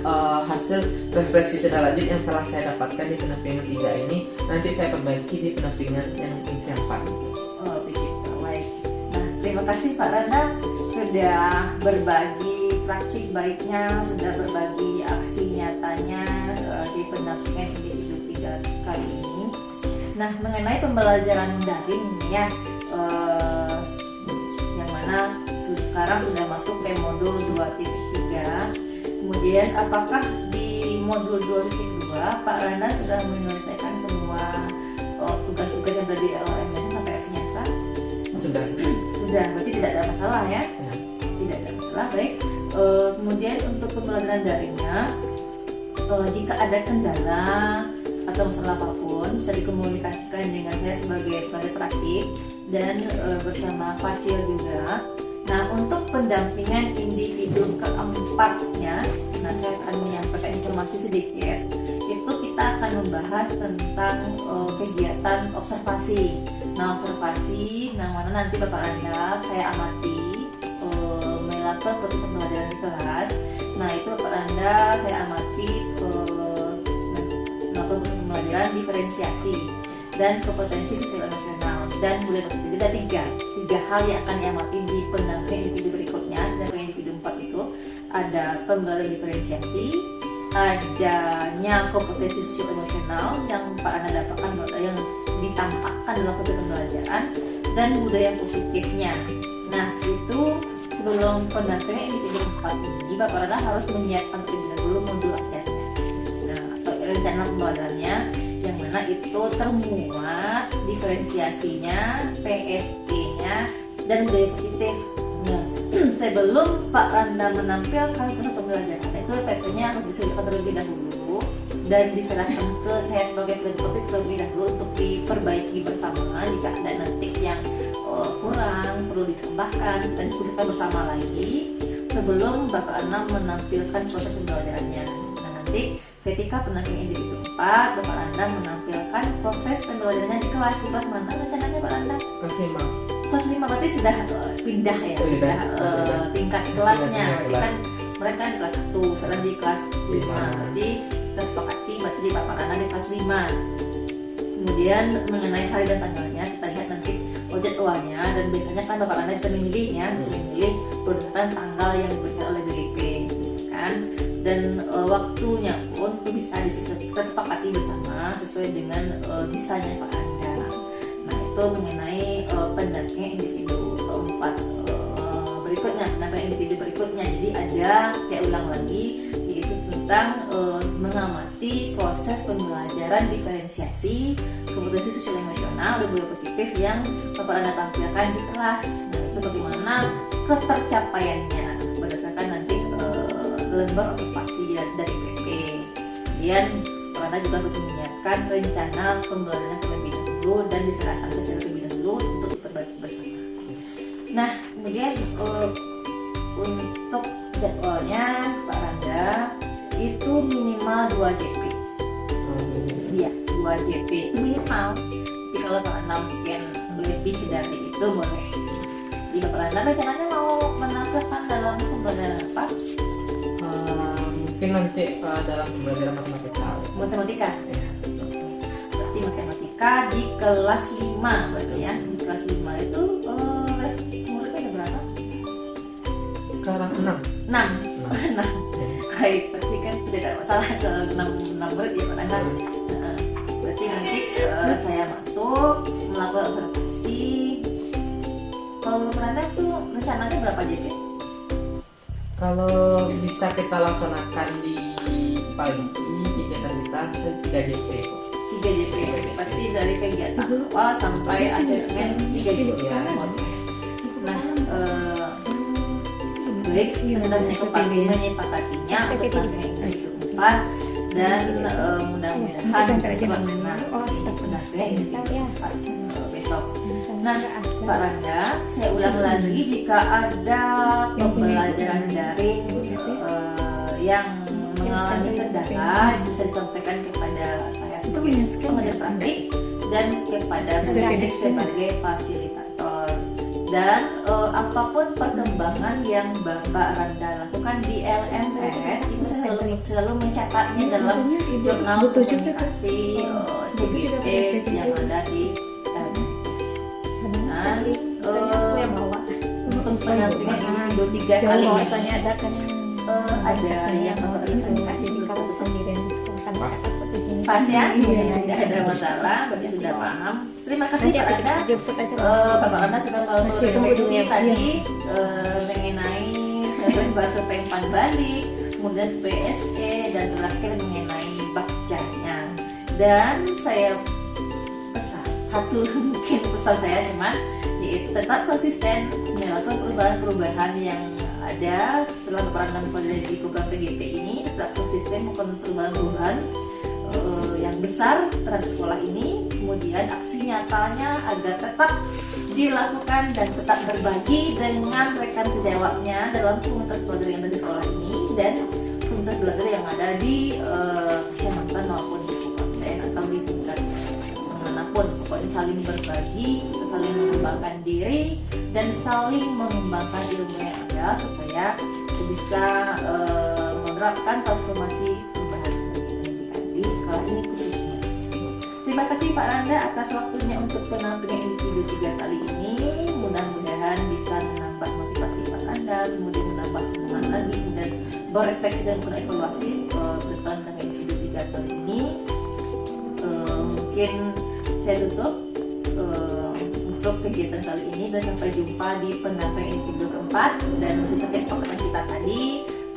hasil refleksi tindak lanjut yang telah saya dapatkan di pendampingan 3 ini, nanti saya perbaiki di pendampingan yang keempat. Begitu, baik. terima kasih Pak Randa sudah berbagi praktik baiknya, sudah berbagi aksi nyatanya di pendampingan individu 3 kali ini. Nah, mengenai pembelajaran daring ya, yang mana sekarang sudah masuk ke modul 2.3. Kemudian apakah di modul 2.2 Pak Randa sudah menyelesaikan semua tugas-tugas yang tadi LMS sampai aksi nyata? Sudah, berarti tidak ada masalah ya? Tidak ada masalah, baik. Kemudian untuk pembelajaran daringnya, jika ada kendala atau masalah apapun bisa dikomunikasikan dengan saya sebagai pengajar praktik dan bersama Fasil juga. Nah, untuk pendampingan individu keempatnya, nah saya akan menyampaikan informasi sedikit. Itu kita akan membahas tentang kegiatan observasi. Nah, observasi, nah mana nanti Bapak Randa saya amati melakukan proses pembelajaran di kelas. Nah, itu Bapak Randa saya amati melakukan proses pembelajaran diferensiasi dan kompetensi sosial emosional dan budaya positif. Ada tiga hal yang akan diamati di pendampingan individu berikutnya. Dan individu 4 itu ada pembelajaran diferensiasi, adanya kompetensi sosial emosional yang Pak Anda dapatkan yang ditampakkan dalam proses pembelajaran, dan budaya positifnya. Nah, itu sebelum pendampingan individu 4 ini Bapak Anda harus menyiapkan terlebih dahulu modul ajarnya. Nah, atau rencana pembelajarannya yang mana itu termuat diferensiasinya, PSE-nya, dan budaya positif. Nah, sebelum Pak Anda menampilkan proses pembelajaran, itu PP-nya harus disediakan terlebih dahulu dan diserahkan ke saya sebagai pendamping terlebih dahulu untuk diperbaiki bersama. Jika ada nanti yang kurang perlu ditambahkan dan diskusikan bersama lagi sebelum Bapak Anda menampilkan proses pembelajarannya. Nah, nanti ketika pendampingan individu 4, Bapak Anda menampilkan proses pembelajarannya di kelas mana rencananya Pak Anda? Kelas 5 berarti sudah pindah ya, tingkat kelasnya. Berarti kan mereka di kelas 1, sekarang di kelas 5. Berarti kita sepakati berarti di Bapak Anda di kelas 5. Kemudian mengenai hari dan tanggalnya kita lihat nanti jadwalnya, dan biasanya kan Bapak Anda bisa memilihnya, bisa memilih berdasarkan tanggal yang diberikan oleh BIP kan. Dan waktunya pun itu bisa kita sepakati bersama sesuai dengan bisanya Pak Anda. Nah, itu mengenai pendampingan individu keempat berikutnya, pendampingan individu berikutnya. Jadi ada, saya ulang lagi, yaitu tentang mengamati proses pembelajaran diferensiasi, kompetensi sosial emosional, dan budaya positif yang Bapak Anda tampilkan di kelas. Nah, itu bagaimana ketercapaiannya berdasarkan nanti lembar observasi dari PP. Kemudian Bapak Anda juga harus menyiapkan rencana pembelajaran terlebih dahulu dan diserahkan ke saya terlebih dahulu untuk diperbaiki bersama. Nah, kemudian untuk jadwalnya Pak Randa itu minimal 2 JP. Iya, 2 JP itu minimal. Jadi kalau Pak Anda mungkin lebih dari itu boleh. Jadi Bapak Anda rencananya mau menampilkan dalam pembelajaran apa? Mungkin nanti dalam pembelajaran matematika. Ya. Berarti matematika di kelas 5 berarti ya. Di kelas 5 itu muridnya ada berapa? Sekarang 6. 6. Baik, berarti kan tidak ada masalah kalau 6 murid ya Pak Anda. Berarti nanti saya masuk melakukan observasi. Kalau Pak Anda tuh rencananya berapa JP? Kalau bisa kita laksanakan di pagi, kegiatan kita bisa 3 JP. 3 JP, berarti dari kegiatan awal sampai asesmen 3 JP. Nah, baik, kita sudah menyepakatinya untuk nanti individu 4, dan mudah-mudahan terlaksana pendampingan individu 4 besok. Nah, Pak Randa, saya ulang lagi, jika ada pembelajaran daring yang mengalami kendala bisa disampaikan kepada saya sebagai pengajar praktik dan kepada saya sebagai fasilitator. Dan apapun perkembangan yang Bapak Randa lakukan di LMS itu selalu mencatatnya dalam jurnal komunikasi CGP yang ada di LMS. Dan penampingan individu 3 kali ini ada kan ada yang jadi kalau sendirian di sekolah kan takut di sini. pas ya, tidak ada masalah, berarti sudah paham. Terima kasih Pak Anda. Jemput aja. Bapak Anda sudah mengkoreksi tadi mengenai bahasa pempan balik, kemudian PSE, dan terakhir mengenai bakjanya. Dan saya pesan satu mungkin pesan saya cuman yaitu tetap konsisten melakukan perubahan-perubahan yang ada setelah berperan di program PGP ini, tetap konsisten melakukan perubahan-perubahan yang besar terhadap sekolah ini, kemudian aksi nyatanya agar tetap dilakukan dan tetap berbagi dengan rekan sejawatnya dalam komunitas belajar yang ada di sekolah ini dan komunitas belajar yang ada di kecamatan maupun di kabupaten atau di tingkat manapun. Pokoknya saling berbagi, saling mengembangkan diri dan saling mengembangkan ilmu yang ada supaya kita bisa menerapkan transformasi perubahan pendidikan di sekolah ini khususnya. Terima kasih Pak Randa atas waktunya untuk penampilan individu 3 kali ini. Mudah-mudahan bisa menambah motivasi Pak Anda, kemudian menambah semangat lagi dan berefleksi dan berevaluasi berdasarkan tentang individu 3 kali ini. Mungkin saya tutup untuk kegiatan kali ini dan sampai jumpa di pendampingan individu keempat. Dan sesuai kesepakatan kita tadi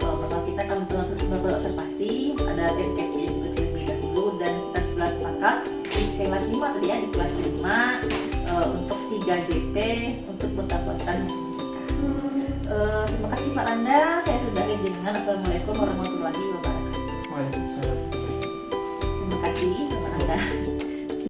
bahwa kita akan melakukan observasi ada FFP yang terlebih dahulu dan kita sudah sepakat di kelas 5 tadi ya, di kelas 5 untuk 3 JP untuk mendapatkan terima kasih Pak Anda. Saya sudahi dengan Assalamualaikum warahmatullahi wabarakatuh. Waalaikumsalam. Terima kasih Pak Anda.